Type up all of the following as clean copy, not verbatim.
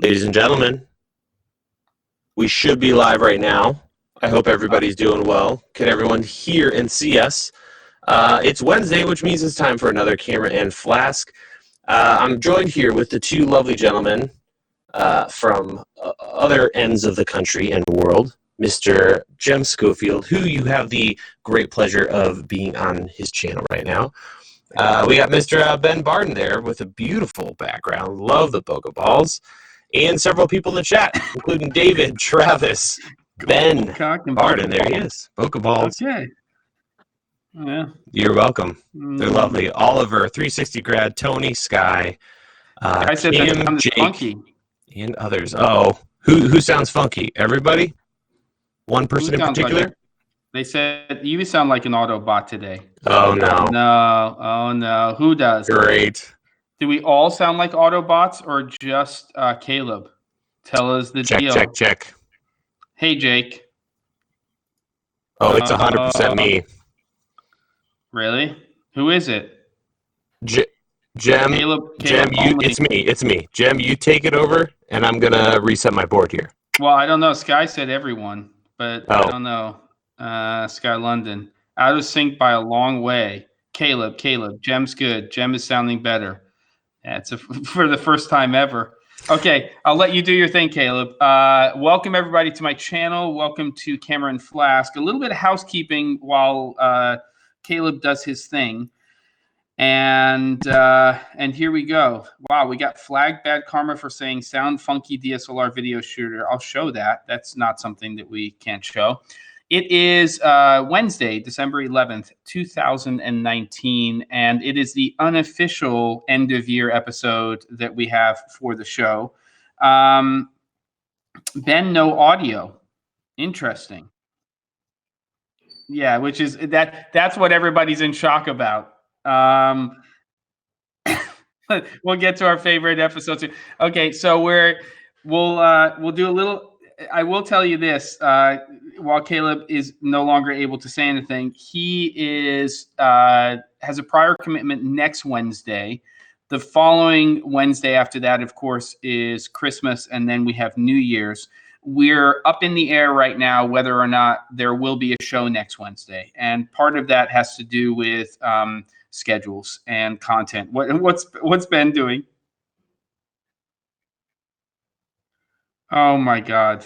Ladies and gentlemen, we should be live right now. I hope everybody's doing well. Can everyone hear and see us? It's Wednesday, which means it's time for another Camera and Flask. I'm joined here with the two lovely gentlemen from other ends of the country and world, Mr. Jem Schofield, who you have the great pleasure of being on his channel right now. We got Mr. Ben Barden there with a beautiful background. Love the Pokeballs. And several people in the chat, including David, Travis, Ben, Barden. There he is. Pokeballs. Okay. Yeah. You're welcome. They're lovely. Oliver, 360 grad, Tony, Sky, I said Kim, Jake, funky. And others. Oh, who sounds funky? Everybody? One person in particular? Like they said you sound like an Autobot today. Oh, no. No. Oh, no. Who does? Great. Do we all sound like Autobots or just Caleb? Tell us the deal. Check. Hey, Jake. Oh, it's 100% me. Really? Who is it? Jem, it's me. Jem, you take it over, and I'm going to reset my board here. Well, I don't know. Sky said everyone, but I don't know. Sky London. Out of sync by a long way. Caleb. Jem's good. Jem is sounding better. It's for the first time ever. Okay, I'll let you do your thing, Caleb. Welcome, everybody, to my channel. Welcome to Camera and Flask. A little bit of housekeeping while Caleb does his thing. And here we go. Wow, we got flagged bad karma for saying sound funky DSLR video shooter. I'll show that. That's not something that we can't show. It is Wednesday, December 11th, 2019, and it is the unofficial end-of-year episode that we have for the show. Ben, no audio. Interesting. Yeah, which is that's what everybody's in shock about. We'll get to our favorite episodes. Okay, so we'll do a little. I will tell you this: while Caleb is no longer able to say anything, he has a prior commitment next Wednesday. The following Wednesday after that, of course, is Christmas, and then we have New Year's. We're up in the air right now whether or not there will be a show next Wednesday, and part of that has to do with schedules and content. What's Ben doing? Oh my God.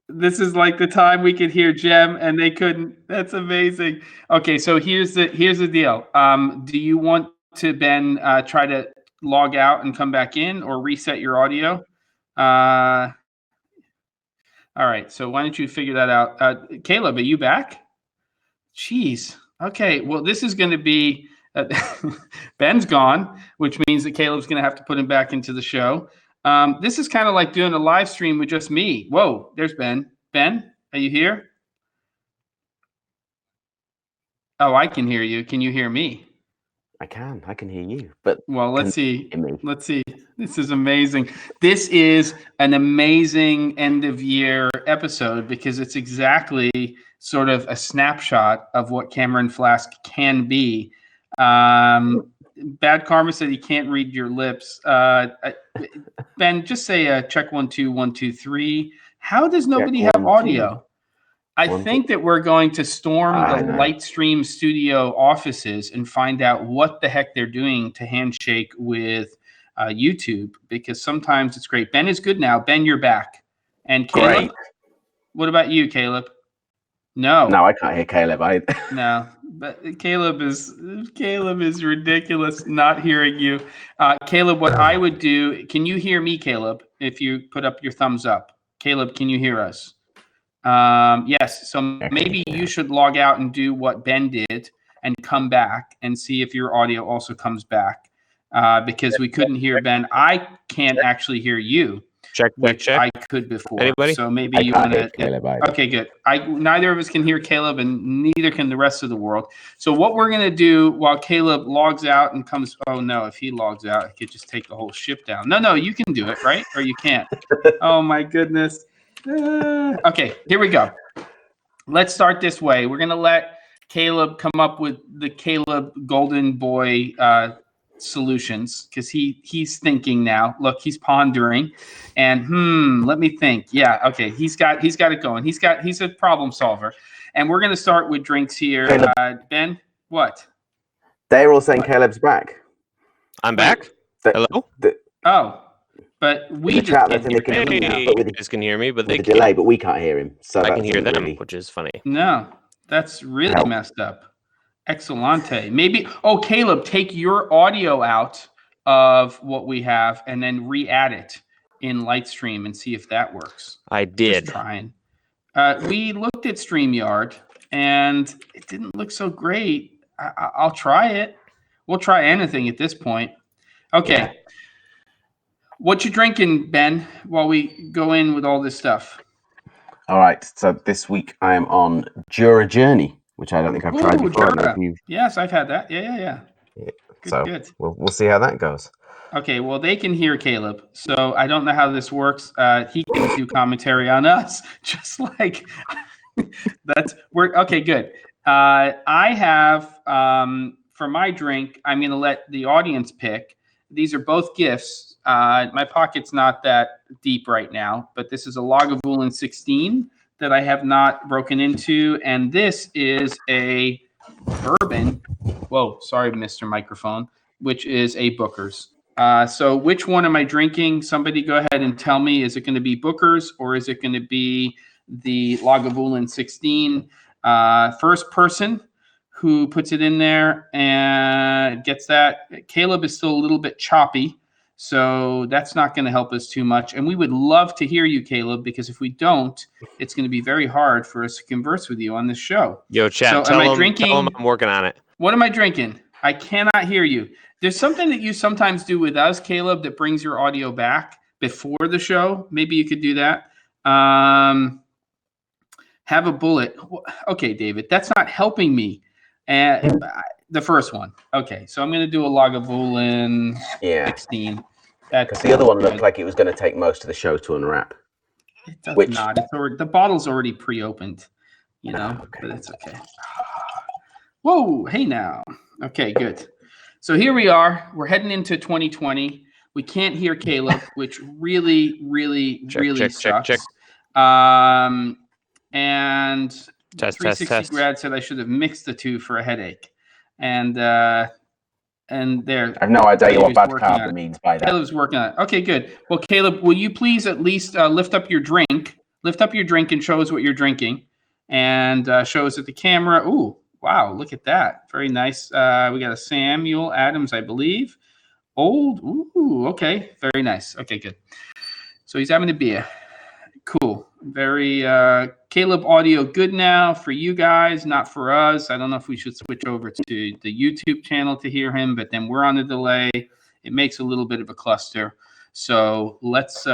This is like the time we could hear Jem and they couldn't. That's amazing. Okay, so here's the deal. Do you want to, Ben, try to log out and come back in or reset your audio? All right, so why don't you figure that out? Caleb, are you back? Jeez. Okay, well, this is going to be Ben's gone, which means that Caleb's going to have to put him back into the show. This is kind of like doing a live stream with just me. Whoa, there's Ben. Ben, are you here? Oh, I can hear you. Can you hear me? I can hear you. But well, let's see. This is amazing. This is an amazing end of year episode because it's exactly sort of a snapshot of what Camera and Flask can be. Bad Karma said he can't read your lips. Ben, just say check 1 2 1 2 3. How does nobody have audio? I think that we're going to storm the Lightstream Studio offices and find out what the heck they're doing to handshake with YouTube, because sometimes it's great. Ben is good now. Ben, you're back. And Caleb, great. What about you, Caleb? No, I can't hear Caleb. No, but Caleb is ridiculous not hearing you. Caleb, what I would do, can you hear me, Caleb, if you put up your thumbs up? Caleb, can you hear us? Yes, so maybe you should log out and do what Ben did and come back and see if your audio also comes back, because we couldn't hear Ben. I can't actually hear you. Check. I could before. Anybody? So maybe you want to. Caleb, okay, good. Neither of us can hear Caleb, and neither can the rest of the world. So what we're gonna do while Caleb logs out and comes. Oh no! If he logs out, I could just take the whole ship down. No, you can do it, right? Or you can't. Oh my goodness. Okay, here we go. Let's start this way. We're gonna let Caleb come up with the Caleb Golden Boy solutions because he's thinking now. Look, he's pondering, and let me think. Yeah, okay, he's got it going. He's a problem solver, and we're gonna start with drinks here. Ben, what? They're all saying Caleb's back. I'm back. Hello. But we the just chat, can't hear him. Hey, you guys can hear me, but they the can't. delay, but we can't hear him. So I can hear them, really... which is funny. No, that's really messed up. Excellente. Maybe. Oh, Caleb, take your audio out of what we have and then re-add it in Lightstream and see if that works. I did. Just trying. We looked at StreamYard and it didn't look so great. I'll try it. We'll try anything at this point. Okay. Yeah. What you drinking, Ben, while we go in with all this stuff? All right. So this week I am on Jura Journey, which I don't think I've tried before. Yes, I've had that. Yeah. Good. We'll see how that goes. Okay, well, they can hear Caleb, so I don't know how this works. He can do commentary on us, just like okay, good. I have for my drink, I'm going to let the audience pick. These are both gifts. My pocket's not that deep right now, but this is a Lagavulin 16 that I have not broken into, and this is a bourbon. Whoa, sorry, Mr. Microphone, which is a Booker's. So which one am I drinking? Somebody go ahead and tell me. Is it going to be Booker's or is it going to be the Lagavulin 16? First person who puts it in there and gets that. Caleb is still a little bit choppy, so that's not going to help us too much. And we would love to hear you, Caleb, because if we don't, it's going to be very hard for us to converse with you on this show. Yo, chat, so tell them I'm working on it. What am I drinking? I cannot hear you. There's something that you sometimes do with us, Caleb, that brings your audio back before the show. Maybe you could do that. Have a bullet. Okay, David, that's not helping me. And the first one. Okay, so I'm going to do a Lagavulin 16. Because the other one looked like it was going to take most of the show to unwrap. It does not. The bottle's already pre-opened, but it's okay. Whoa, hey now. Okay, good. So here we are. We're heading into 2020. We can't hear Caleb, which really sucks. Check. And test, 360 grad said I should have mixed the two for a headache. And there. I have no idea what bad carb means by that. Caleb's working on it. Okay, good. Well, Caleb, will you please at least lift up your drink? Lift up your drink and show us what you're drinking. And show us at the camera. Ooh, wow, look at that. Very nice. We got a Samuel Adams, I believe. Old. Ooh, okay. Very nice. Okay, good. So he's having a beer. Cool. Very Caleb audio good now for you guys, not for us. I don't know if we should switch over to the YouTube channel to hear him, but then we're on a delay. It makes a little bit of a cluster. So let's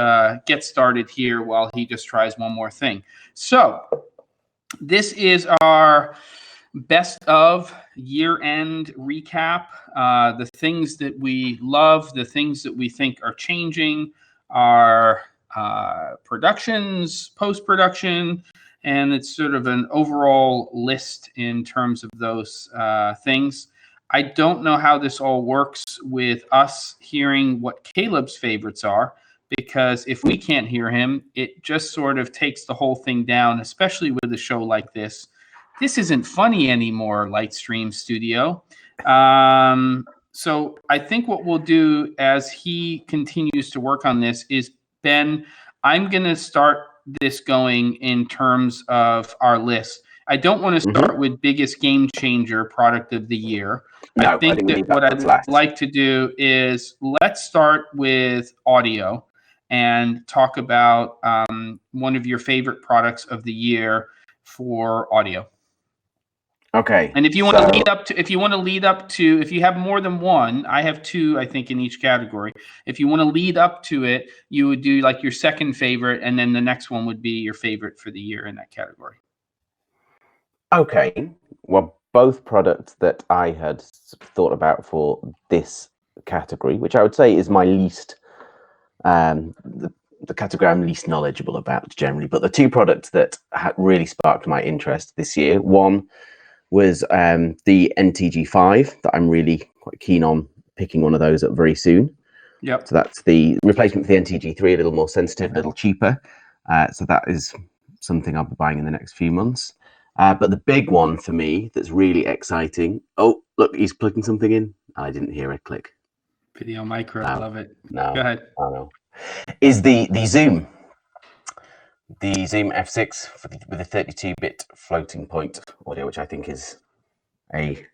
get started here while he just tries one more thing. So this is our best of year-end recap. The things that we love, the things that we think are changing, our productions, post-production, and it's sort of an overall list in terms of those things. I don't know how this all works with us hearing what Caleb's favorites are, because if we can't hear him, it just sort of takes the whole thing down, especially with a show like this. This isn't funny anymore, Lightstream Studio. So I think what we'll do as he continues to work on this is, Ben, I'm going to start this going in terms of our list. I don't want to start with biggest game changer product of the year. No, I think that what I'd like to do is let's start with audio and talk about one of your favorite products of the year for audio. Okay. And if you want to lead up to, if you have more than one, I have two, I think, in each category. If you want to lead up to it, you would do like your second favorite, and then the next one would be your favorite for the year in that category. Okay. Well, both products that I had thought about for this category, which I would say is my least, the category I'm least knowledgeable about generally, but the two products that had really sparked my interest this year, one was the NTG5 that I'm really quite keen on picking one of those up very soon. Yep. So that's the replacement for the NTG3, a little more sensitive, a little cheaper. So that is something I'll be buying in the next few months. But the big one for me that's really exciting. Oh, look, he's plugging something in. I didn't hear a click. Video micro, No, love it. No, Go ahead. Oh, no. Is the Zoom. The Zoom F6 with a 32-bit floating point audio, which I think is a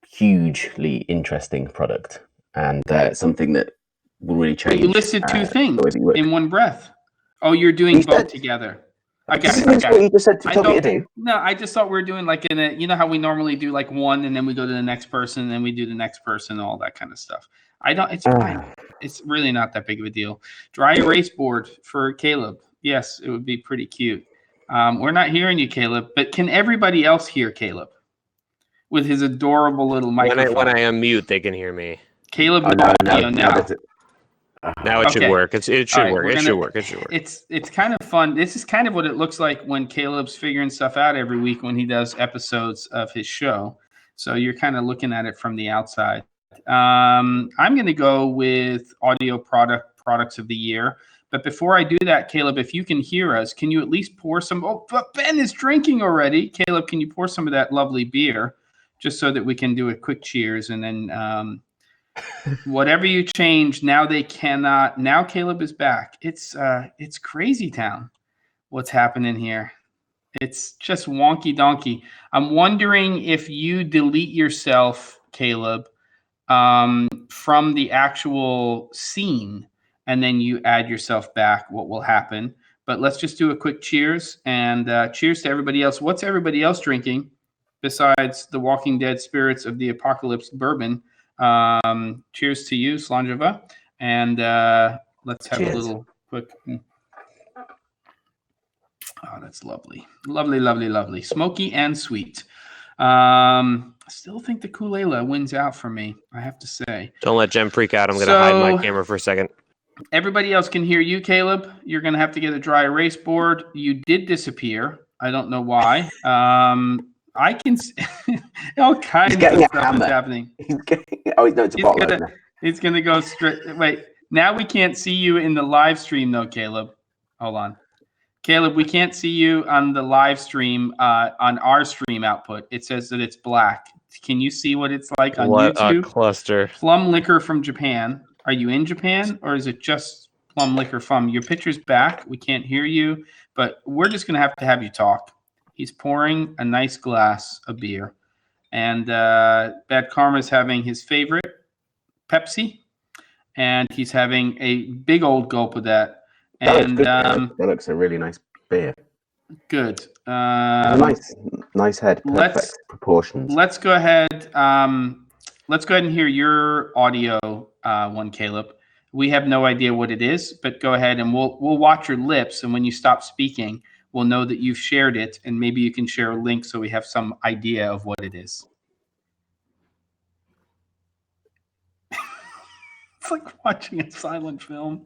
hugely interesting product and something that will really change. But you listed two things in one breath. Oh, you're doing both together. I got it. What you just said to tell me to do. No, I just thought we were doing like you know how we normally do like one and then we go to the next person and then we do the next person, all that kind of stuff. It's fine. It's really not that big of a deal. Dry erase board for Caleb. Yes, it would be pretty cute. We're not hearing you, Caleb, but can everybody else hear Caleb with his adorable little microphone? When I unmute, they can hear me. Caleb, now it should work. It should work. It should work. It's kind of fun. This is kind of what it looks like when Caleb's figuring stuff out every week when he does episodes of his show. So you're kind of looking at it from the outside. I'm going to go with audio products of the year. But before I do that, Caleb, if you can hear us, can you at least pour some? Oh, but Ben is drinking already. Caleb, can you pour some of that lovely beer just so that we can do a quick cheers? And then whatever you change, now they cannot. Now Caleb is back. It's crazy town. What's happening here? It's just wonky donkey. I'm wondering if you delete yourself, Caleb, from the actual scene, and then you add yourself back, what will happen. But let's just do a quick cheers, and cheers to everybody else. What's everybody else drinking besides the Walking Dead Spirits of the Apocalypse bourbon? Cheers to you, Slanjava. And let's have a little quick. Oh, that's lovely. Lovely, lovely, lovely. Smoky and sweet. I still think the Kulela wins out for me, I have to say. Don't let Jem freak out. I'm going to hide my camera for a second. Everybody else can hear you, Caleb. You're going to have to get a dry erase board. You did disappear. I don't know why. I can see all kinds of stuff is happening. He's going to go straight. Wait, now we can't see you in the live stream, though, Caleb. Hold on. Caleb, we can't see you on the live stream on our stream output. It says that it's black. Can you see what it's like on YouTube? What a cluster. Plum liquor from Japan. Are you in Japan, or is it just plum liquor from? Your picture's back. We can't hear you, but we're just going to have you talk. He's pouring a nice glass of beer, and Bad Karma's having his favorite, Pepsi, and he's having a big old gulp of that. And that looks a really nice beer. Good. Nice head. Perfect proportions. Let's go ahead. Let's go ahead and hear your audio one, Caleb. We have no idea what it is, but go ahead and we'll watch your lips. And when you stop speaking, we'll know that you've shared it, and maybe you can share a link so we have some idea of what it is. It's like watching a silent film.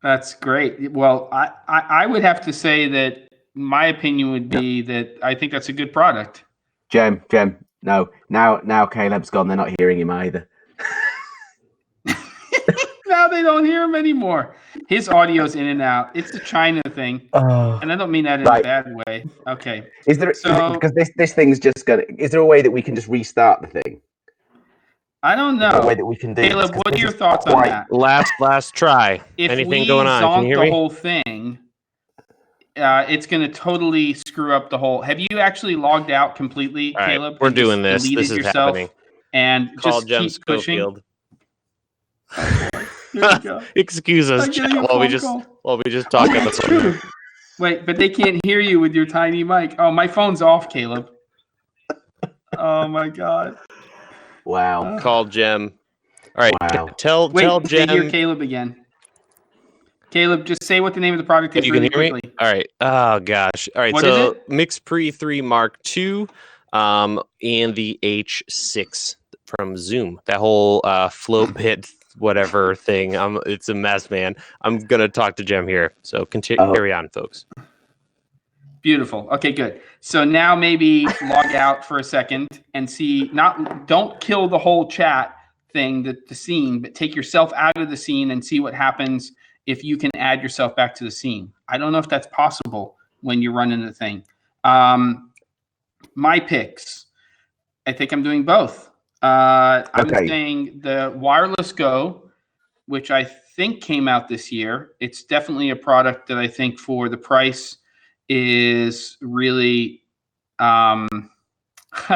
That's great. Well, I would have to say that my opinion would be that I think that's a good product. Jem, no. Now Caleb's gone. They're not hearing him either. Now they don't hear him anymore. His audio's in and out. It's a China thing, and I don't mean that in a bad way. Okay. Is there because this thing's just gonna? Is there a way that we can just restart the thing? I don't know. Is there a way that we can do Caleb, what are your thoughts on that? Last try. If anything going on? Can you hear the me? whole thing, it's going to totally screw up the whole. Have you actually logged out completely, right, Caleb? We're doing this. This is happening. And call just Jem keep pushing. Excuse us, while we just talk on the phone. Wait, but they can't hear you with your tiny mic. Oh, my phone's off, Caleb. Oh my God. Wow. Call Jem. All right. Wow. Tell Stay here, Jem. Caleb again. Caleb, just say what the name of the product is You really can hear quickly. me? All right. Oh gosh. All right. What is so it? Mix Pre 3 Mark II, and the H6 from Zoom. That whole float bit whatever thing. It's a mess, man. I'm gonna talk to Jem here. So carry on, folks. Beautiful. Okay, good. So now maybe log out for a second and see. Don't kill the whole chat thing, the scene, but take yourself out of the scene and see what happens if you can add yourself back to the scene. I don't know if that's possible when you're running the thing. My picks. I think I'm doing both. I'm saying the Wireless Go, which I think came out this year. It's definitely a product that I think for the price is really I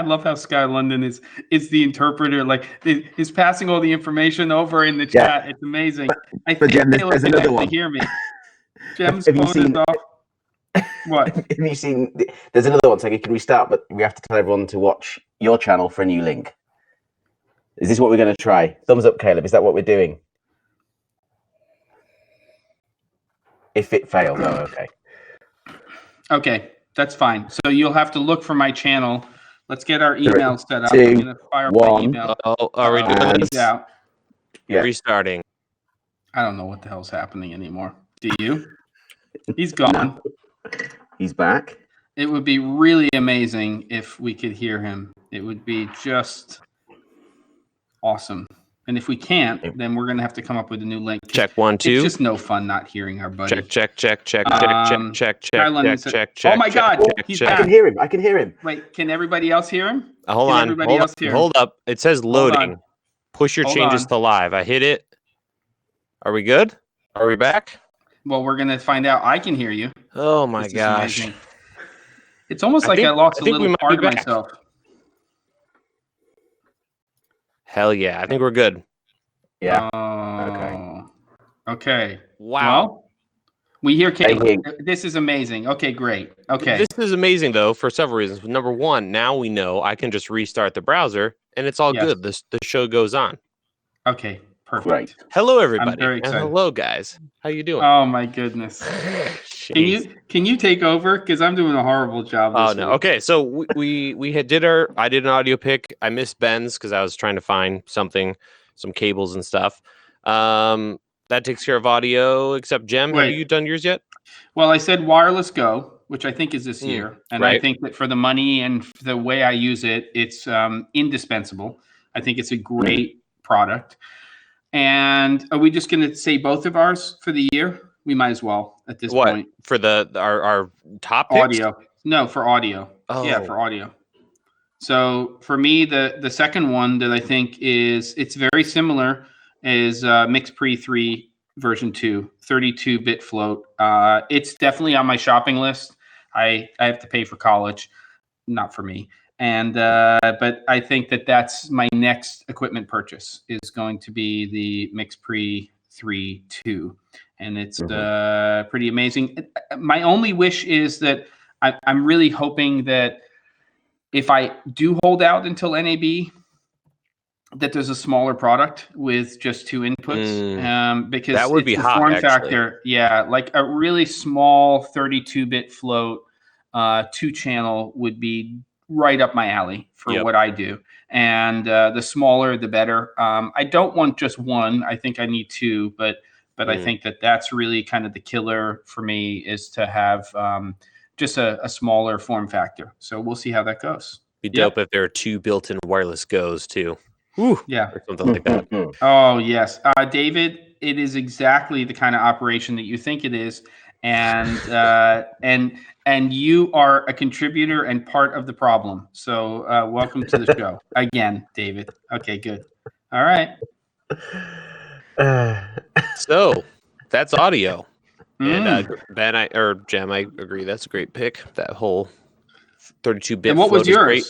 love how Sky London is the interpreter, like is passing all the information over in the chat. It's amazing. I think Jem, Caleb can actually hear me. Jem's phone is off. What? Have you seen? There's another one saying you can restart, but we have to tell everyone to watch your channel for a new link. Is this what we're going to try? Thumbs up, Caleb. Is that what we're doing? If it fails, okay. Okay, that's fine. So you'll have to look for my channel. Let's get our email set up. 2, I'm going to fire up my email. Are we doing this? Out. Yeah. Restarting. I don't know what the hell's happening anymore. Do you? He's gone. No. He's back. It would be really amazing if we could hear him. It would be just awesome. And if we can't, then we're going to have to come up with a new link. Check 1, 2. It's just no fun not hearing our buddy. Check. Oh my God, he's back. I can hear him. Wait, can everybody else hear him? Hold up. It says loading. Push your changes to live. I hit it. Are we good? Are we back? Well, we're going to find out. I can hear you. Oh my gosh. It's almost like I lost a little part of myself. Hell yeah. I think we're good. Yeah. Okay. Wow. Well, we hear Caleb. This is amazing. Okay, great. Okay. This is amazing, though, for several reasons. Number one, now we know I can just restart the browser, and it's all good. The show goes on. Okay, perfect. Right. Hello, everybody. I'm very excited. And hello, guys. How you doing? Oh, my goodness. Can you take over? Because I'm doing a horrible job this week. Okay, so I did an audio pick. I missed Ben's because I was trying to find some cables and stuff. That takes care of audio, except Jem. Have you done yours yet? Well, I said Wireless Go, which I think is this year. And I think that for the money and the way I use it, it's indispensable. I think it's a great product. And are we just going to say both of ours for the year? We might as well at this point. For our top picks? Audio. No, for audio. Oh. Yeah, for audio. So for me, the second one that I think it's very similar is Mix Pre 3 version 2, 32-bit float. It's definitely on my shopping list. I have to pay for college, not for me. And but I think that's my next equipment purchase is going to be the Mix Pre 3 2. And it's pretty amazing. My only wish is that I'm really hoping that if I do hold out until NAB, that there's a smaller product with just 2 inputs. Because that would be hot, form factor. Yeah, like a really small 32-bit float 2-channel would be right up my alley for what I do. And the smaller, the better. I don't want just one. I think I need 2, but I think that's really kind of the killer for me is to have just a smaller form factor. So we'll see how that goes. Be dope if there are 2 built-in wireless goes too. Yeah. Or something like that. Oh, yes. David, it is exactly the kind of operation that you think it is. And you are a contributor and part of the problem. So welcome to the show again, David. Okay, good. All right. So that's audio. And Ben, Jem, I agree. That's a great pick. That whole 32-bit. And what was yours? Great.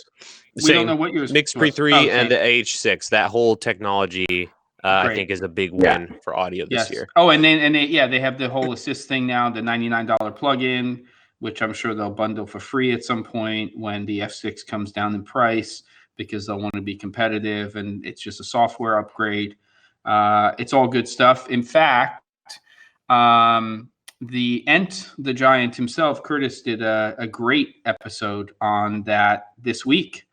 We don't know what yours. Mix Pre 3 and the H6. That whole technology, I think, is a big win for audio this year. Oh, and they have the whole assist thing now, the $99 plugin, which I'm sure they'll bundle for free at some point when the F6 comes down in price. because they'll want to be competitive, and it's just a software upgrade. It's all good stuff. In fact, the Giant himself, Curtis, did a great episode on that this week,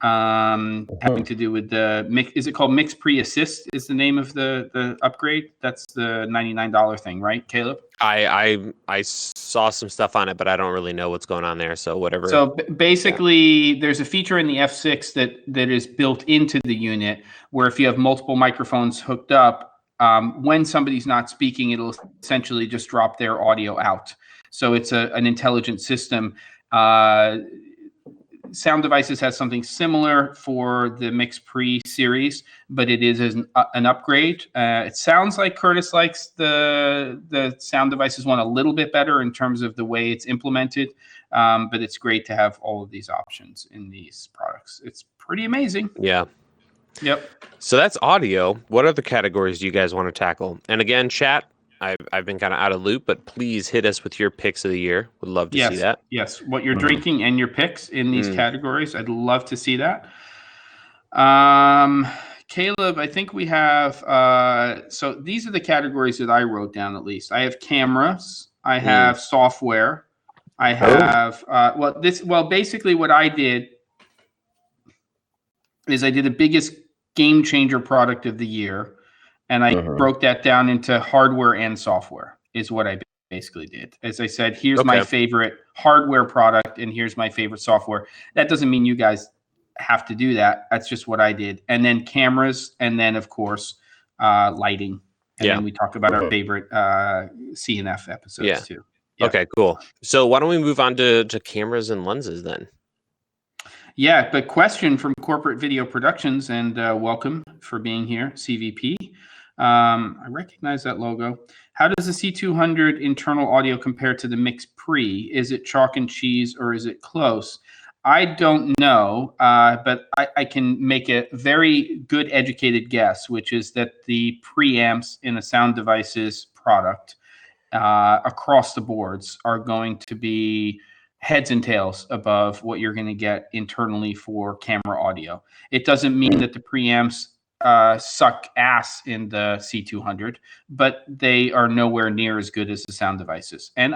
having to do with the mix. Is it called Mix Pre-Assist is the name of the upgrade? That's the $99 thing, right, Caleb? I saw some stuff on it, but I don't really know what's going on there. So whatever. So basically, there's a feature in the F6 that is built into the unit where if you have multiple microphones hooked up, when somebody's not speaking, it'll essentially just drop their audio out. So it's an intelligent system. Sound Devices has something similar for the Mix Pre series, but it is an upgrade. It sounds like Curtis likes the Sound Devices one a little bit better in terms of the way it's implemented, but it's great to have all of these options in these products. It's pretty amazing. Yeah. Yep. So that's audio. What other categories do you guys want to tackle? And again, chat, I've been kind of out of loop, but please hit us with your picks of the year. Would love to see that. Yes, what you're drinking and your picks in these categories. I'd love to see that. Caleb, I think we have, so these are the categories that I wrote down at least. I have cameras. I have software. I have, basically what I did is I did the biggest game changer product of the year. And I broke that down into hardware and software is what I basically did. As I said, here's my favorite hardware product and here's my favorite software. That doesn't mean you guys have to do that. That's just what I did. And then cameras, and then, of course, lighting. And then we talk about our favorite CNF episodes too. Yeah. Okay, cool. So why don't we move on to cameras and lenses then? Yeah, but question from Corporate Video Productions, and welcome for being here, CVP. I recognize that logo. How does the C200 internal audio compare to the Mix Pre? Is it chalk and cheese or is it close? I don't know, but I can make a very good educated guess, which is that the preamps in a Sound Devices product across the boards are going to be heads and tails above what you're going to get internally for camera audio. It doesn't mean that the preamps suck ass in the C200, but they are nowhere near as good as the Sound Devices. And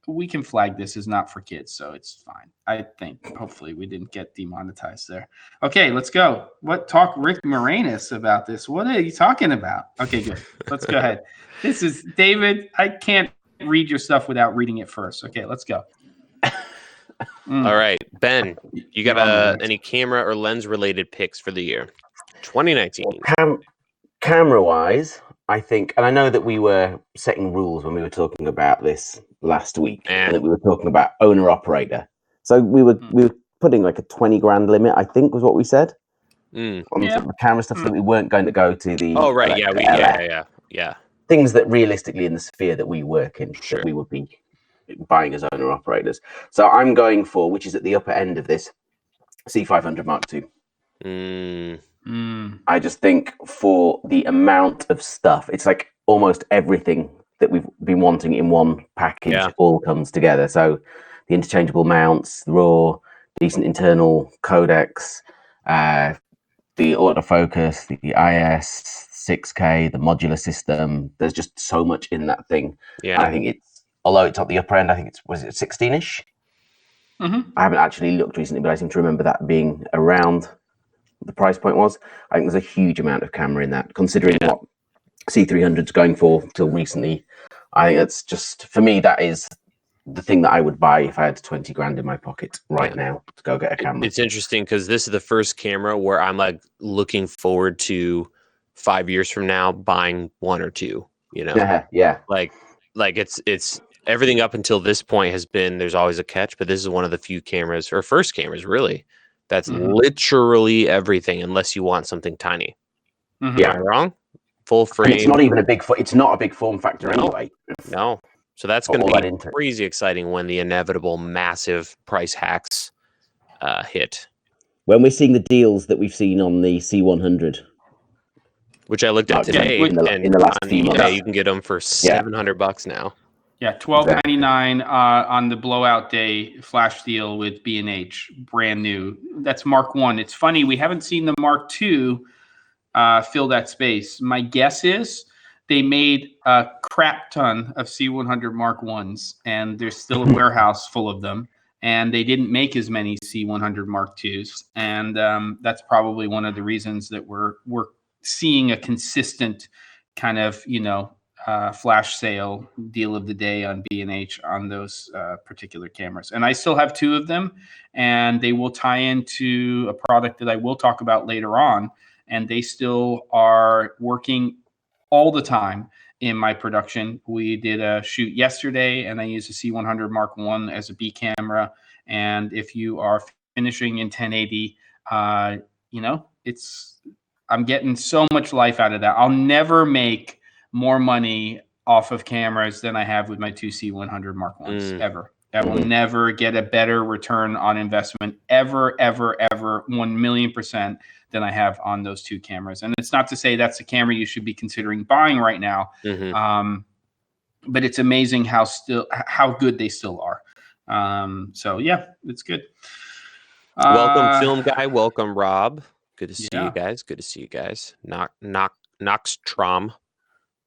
we can flag this as not for kids, so it's fine. I think hopefully we didn't get demonetized there. Okay, let's go. Talk Rick Moranis about this. What are you talking about? Okay, good. Let's go ahead. This is David. I can't read your stuff without reading it first. Okay, let's go. All right, Ben, you got any camera or lens related picks for the year 2019? Camera wise, I think, and I know that we were setting rules when we were talking about this last week, and that we were talking about owner operator. So we were putting like a 20 grand limit, I think was what we said on the camera stuff, that we weren't going to go to the things that realistically in the sphere that we work in that we would be buying as owner operators. So I'm going for, which is at the upper end of this, C500 Mark II. I just think for the amount of stuff, it's like almost everything that we've been wanting in one package all comes together. So the interchangeable mounts, the RAW, decent internal codecs, the autofocus, the IS, 6K, the modular system. There's just so much in that thing. Yeah, I think it's, although it's at the upper end, I think was it 16-ish? I haven't actually looked recently, but I seem to remember that being around the price point was. I think there's a huge amount of camera in that, considering what C300's going for till recently. I think it's just, for me, that is the thing that I would buy if I had 20 grand in my pocket right now to go get a camera. It's interesting because this is the first camera where I'm like looking forward to 5 years from now buying one or two, you know? Like it's everything up until this point has been, there's always a catch, but this is one of the few cameras, or first cameras really, that's literally everything unless you want something tiny. Am I wrong? Full frame. And it's not even a big it's not a big form factor anyway. No. So that's going to be crazy exciting when the inevitable massive price hacks hit. When we're seeing the deals that we've seen on the C100, which I looked at today, in the last few months, you can get them for $700 now. Yeah, $12.99 on the blowout day flash deal with B&H, brand new. That's Mark 1. It's funny, we haven't seen the Mark 2 fill that space. My guess is they made a crap ton of C100 Mark 1s, and there's still a warehouse full of them, and they didn't make as many C100 Mark 2s, and that's probably one of the reasons that we're seeing a consistent kind of, flash sale deal of the day on B&H on those particular cameras. And I still have 2 of them, and they will tie into a product that I will talk about later on. And they still are working all the time in my production. We did a shoot yesterday, and I used a C100 Mark I as a B camera. And if you are finishing in 1080, I'm getting so much life out of that. I'll never make more money off of cameras than I have with my 2 C100 Mark I's ever. I will never get a better return on investment ever, 1,000,000% than I have on those 2 cameras. And it's not to say that's a camera you should be considering buying right now, but it's amazing how good they still are. So yeah, it's good. Welcome, film guy. Welcome, Rob. Good to see you guys. Good to see you guys. Noxtrom.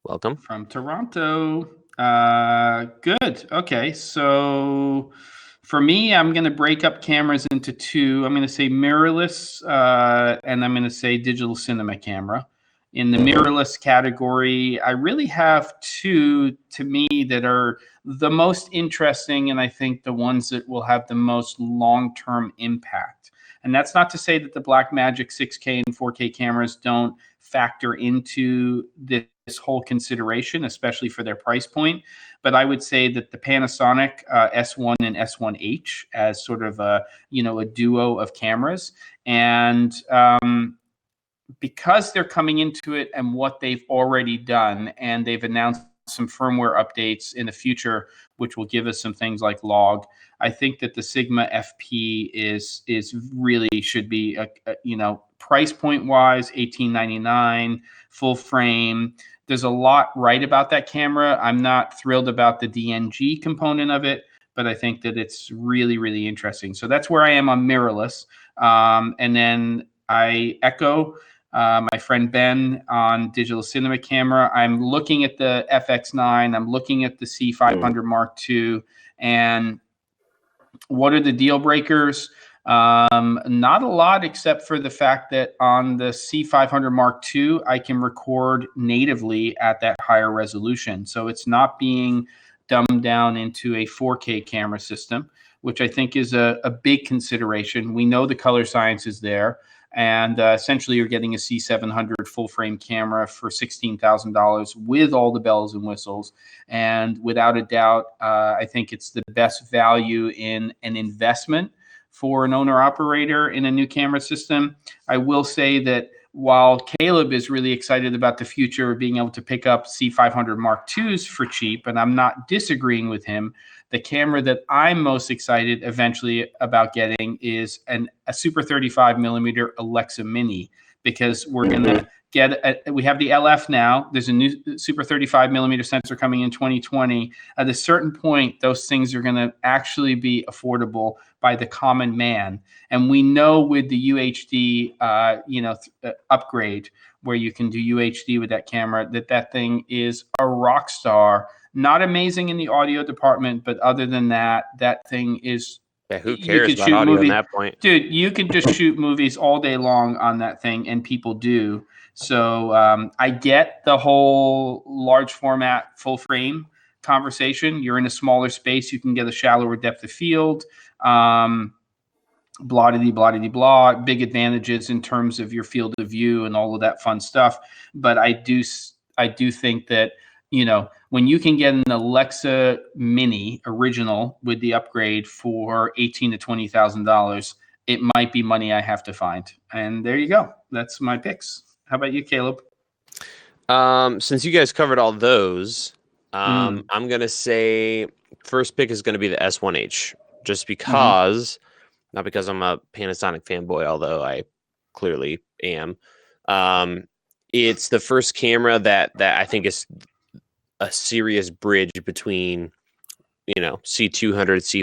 Welcome from Toronto. Good. Okay, so for me, I'm going to break up cameras into 2. I'm going to say mirrorless, and I'm going to say digital cinema camera. In the mirrorless category, I really have 2 to me that are the most interesting, and I think the ones that will have the most long-term impact. And that's not to say that the Blackmagic 6K and 4K cameras don't factor into this whole consideration, especially for their price point. But I would say that the Panasonic S1 and S1H as sort of a duo of cameras. And because they're coming into it and what they've already done, and they've announced some firmware updates in the future, which will give us some things like log. I think that the Sigma FP is really should be price point wise, $18.99, full frame. There's a lot right about that camera. I'm not thrilled about the DNG component of it, but I think that it's really, really interesting. So that's where I am on mirrorless. And then I echo my friend Ben on digital cinema camera. I'm looking at the FX9. I'm looking at the C500 Mark II. And what are the deal breakers? Not a lot, except for the fact that on the C500 Mark II, I can record natively at that higher resolution. So it's not being dumbed down into a 4K camera system, which I think is a big consideration. We know the color science is there. And essentially, you're getting a C700 full frame camera for $16,000 with all the bells and whistles. And without a doubt, I think it's the best value in an investment for an owner operator in a new camera system. I will say that while Caleb is really excited about the future of being able to pick up C500 Mark IIs for cheap, and I'm not disagreeing with him, the camera that I'm most excited eventually about getting is a Super 35 millimeter Alexa Mini, because we're going to we have the LF now. There's a new Super 35 millimeter sensor coming in 2020. At a certain point, those things are going to actually be affordable by the common man. And we know with the UHD, upgrade where you can do UHD with that camera, that thing is a rock star. Not amazing in the audio department, but other than that, that thing is. Yeah, who cares about audio at that point? Dude, you can just shoot movies all day long on that thing, and people do. So I get the whole large format full frame conversation. You're in a smaller space. You can get a shallower depth of field. Blah, big advantages in terms of your field of view and all of that fun stuff. But I do think that, when you can get an Alexa Mini original with the upgrade for $18,000 to $20,000, it might be money I have to find. And there you go. That's my picks. How about you, Caleb? Since you guys covered all those, I'm gonna say first pick is gonna be the S1H, just because, not because I'm a Panasonic fanboy, although I clearly am. It's the first camera that I think is a serious bridge between C200,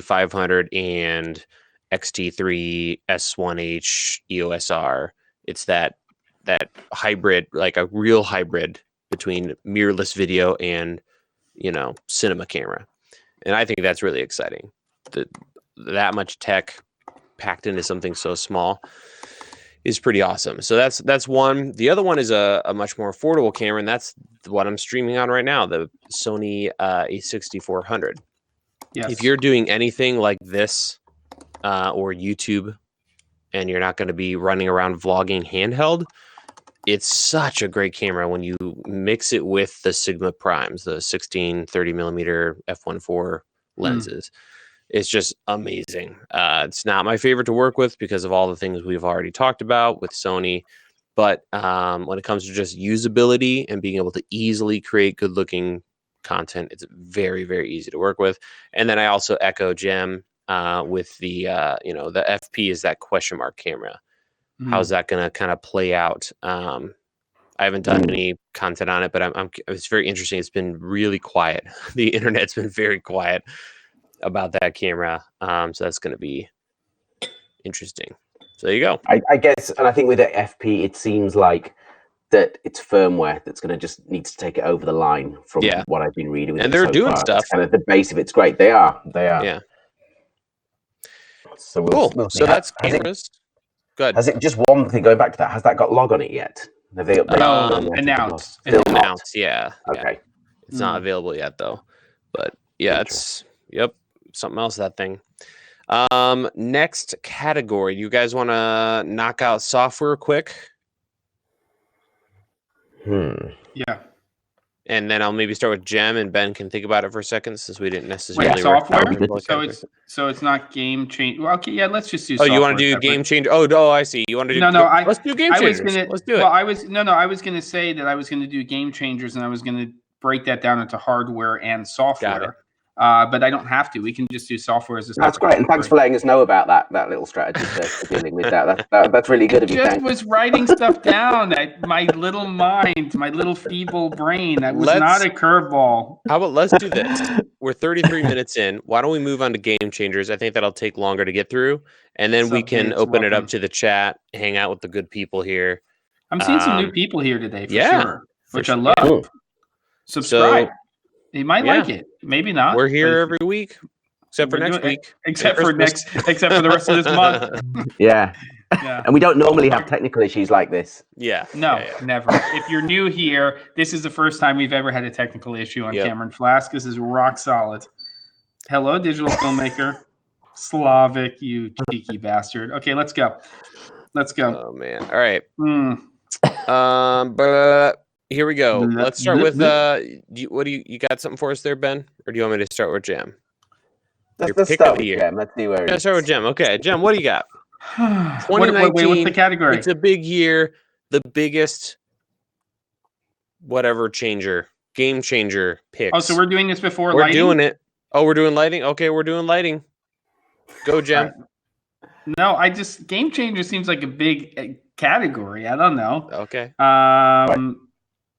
C500, and XT3 S1H EOS R. It's that hybrid, like a real hybrid between mirrorless video and cinema camera, and I think that's really exciting. That much tech packed into something so small is pretty awesome. So that's one. The other one is a much more affordable camera, and that's what I'm streaming on right now, the Sony a6400. Yes. If you're doing anything like this or YouTube, and you're not going to be running around vlogging handheld, it's such a great camera when you mix it with the Sigma Primes, the 16 30mm f1.4 lenses. It's just amazing. It's not my favorite to work with because of all the things we've already talked about with Sony. But when it comes to just usability and being able to easily create good looking content, it's very, very easy to work with. And then I also echo Jem with the FP is that question mark camera. How's that going to kind of play out? I haven't done any content on it, but it's very interesting. It's been really quiet. The internet's been very quiet about that camera. So that's going to be interesting. So there you go. I guess, and I think with the FP, it seems like that it's firmware that's going to just needs to take it over the line from what I've been reading. And they're doing stuff. It's kind of the base of it's great. They are. Yeah. So cool. We'll so that's cameras. Good. Has it just one thing going back to that? Has that got log on it yet? Have they announced? Still announced. Yeah. Okay. Yeah. It's not available yet though, but yeah, it's something else. That thing. Next category. You guys want to knock out software quick? Yeah. And then I'll maybe start with Jem, and Ben can think about it for a second since we didn't necessarily. Wait, software? So it's not game change. Well, okay, yeah. Let's just do. Oh, you want to do game changer? Oh, I see. You want to do? Let's do game changers. Let's do it. Well, I was going to say that I was going to do game changers, and I was going to break that down into hardware and software. But I don't have to. We can just do software as a. That's great, and thanks for letting us know about that little strategy for dealing with that. That's really good of you. I just was writing stuff down. My little mind, my little feeble brain. That was not a curveball. How about let's do this? We're 33 minutes in. Why don't we move on to game changers? I think that'll take longer to get through, and then we can open it up to the chat, hang out with the good people here. I'm seeing some new people here today, for sure, which I love. Subscribe. He might like it. Maybe not. We're here every week, except for next week. Except for the rest of this month. Yeah. And we don't normally have technical issues like this. Yeah. No, never. If you're new here, this is the first time we've ever had a technical issue on Cameron Flask. This is rock solid. Hello, digital filmmaker. Slavic, you cheeky bastard. Okay, let's go. Oh man. All right. But here we go. Let's start with you got something for us there, Ben? Or do you want me to start with Jem? Let's start with Jem. Let's see where Let's start with Jem. Okay, Jem, what do you got? 2019. What's the category? It's a big year. The biggest game changer picks. Oh, so we're doing this before lighting? We're doing it. Oh, we're doing lighting? Okay, we're doing lighting. Go, Jem. No, game changer seems like a big category. I don't know. Okay.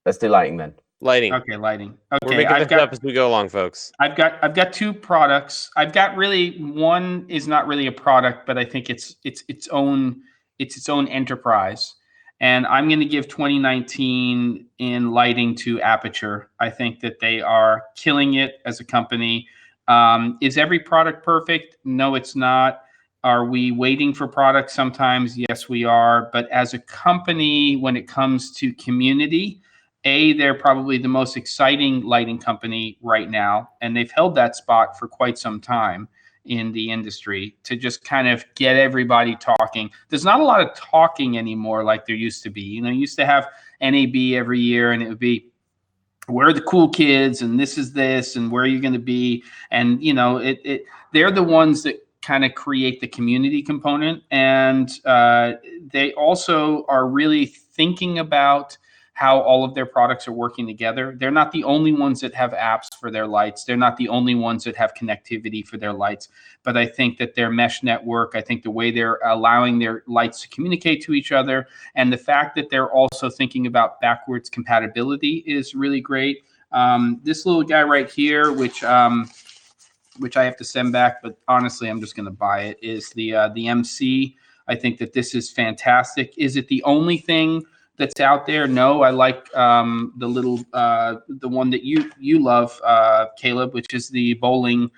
Let's do lighting then. Lighting. Okay, lighting. Okay, we're making this up as we go along, folks. I've got two products. I've got one is not really a product, but I think it's its own enterprise. And I'm going to give 2019 in lighting to Aperture. I think that they are killing it as a company. Is every product perfect? No, it's not. Are we waiting for products sometimes? Yes, we are. But as a company, when it comes to community, they're probably the most exciting lighting company right now. And they've held that spot for quite some time in the industry to just kind of get everybody talking. There's not a lot of talking anymore like there used to be. You used to have NAB every year, and it would be, where are the cool kids? And this is this, and where are you going to be? And, they're the ones that kind of create the community component. And they also are really thinking about how all of their products are working together. They're not the only ones that have apps for their lights. They're not the only ones that have connectivity for their lights. But I think that their mesh network, I think the way they're allowing their lights to communicate to each other, and the fact that they're also thinking about backwards compatibility is really great. This little guy right here, which which I have to send back, but honestly, I'm just going to buy it, is the MC. I think that this is fantastic. Is it the only thing that's out there? No, I like the little the one that you love, Caleb, which is the bowling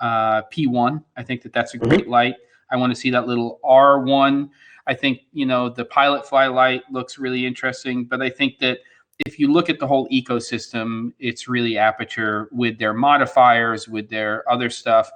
P1. I think that that's a great light. I want to see that little R1. I think, the pilot fly light looks really interesting, but I think that if you look at the whole ecosystem, it's really Aperture with their modifiers, with their other stuff.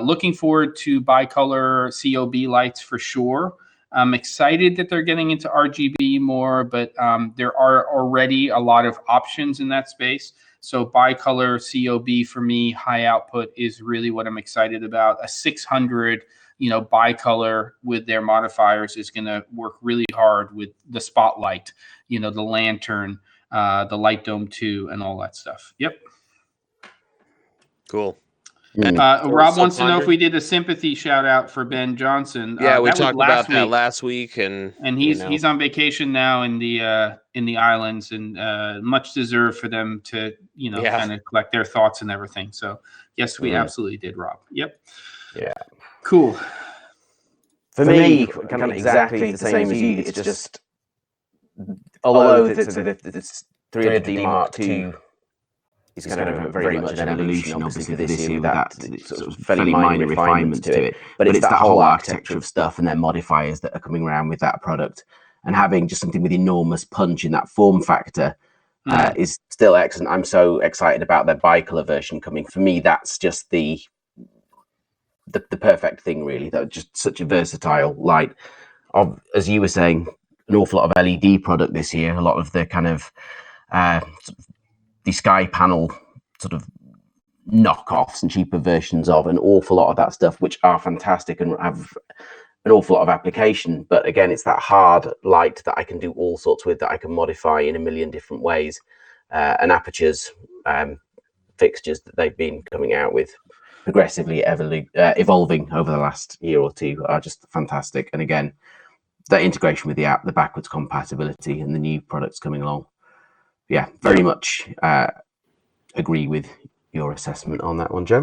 Looking forward to bicolor COB lights for sure. I'm excited that they're getting into RGB more, but there are already a lot of options in that space. So bicolor COB for me, high output, is really what I'm excited about. A 600, bicolor with their modifiers is going to work really hard with the spotlight, the lantern, the light dome 2, and all that stuff. Yep. Cool. Rob wants to know if we did a sympathy shout out for Ben Johnson. Yeah, we talked about that last week, and he's on vacation now in the islands, and much deserved for them to kind of collect their thoughts and everything. So yes, we absolutely did, Rob. Yep. Yeah. Cool. For me, kind of exactly the same as you. It's just although it's 300D Mark II. It's kind of very much an evolution, obviously, this year with that sort of fairly minor refinements to it. But it's that whole architecture of stuff and their modifiers that are coming around with that product, and having just something with enormous punch in that form factor is still excellent. I'm so excited about their bicolor version coming. For me, that's just the perfect thing, really. That just such a versatile light. As you were saying, an awful lot of LED product this year. A lot of the kind of the sky panel sort of knockoffs and cheaper versions of an awful lot of that stuff, which are fantastic and have an awful lot of application. But again, it's that hard light that I can do all sorts with, that I can modify in a million different ways. And Aperture's fixtures that they've been coming out with progressively evolving over the last year or two are just fantastic. And again, that integration with the app, the backwards compatibility, and the new products coming along. Yeah, very much agree with your assessment on that one, Joe.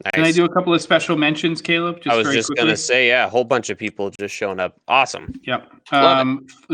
Nice. Can I do a couple of special mentions, Caleb? I was just going to say, a whole bunch of people just showing up. Awesome. Yep.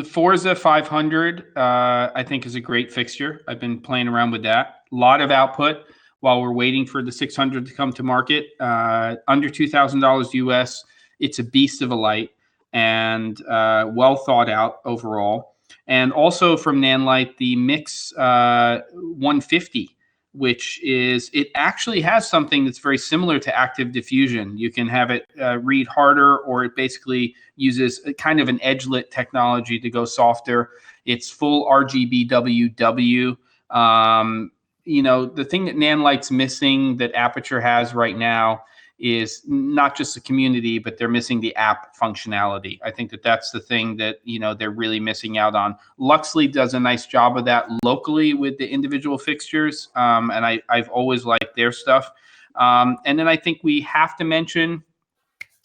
Forza 500, I think, is a great fixture. I've been playing around with that. A lot of output while we're waiting for the 600 to come to market. Under $2,000 US. It's a beast of a light and well thought out overall. And also from Nanlite, the Mix 150, which it actually has something that's very similar to active diffusion. You can have it read harder, or it basically uses a kind of an edgelit technology to go softer. It's full RGBWW. The thing that Nanlite's missing that Aperture has right now is not just the community, but they're missing the app functionality. I think that that's the thing that, they're really missing out on. Luxley does a nice job of that locally with the individual fixtures. And I've always liked their stuff. And then I think we have to mention,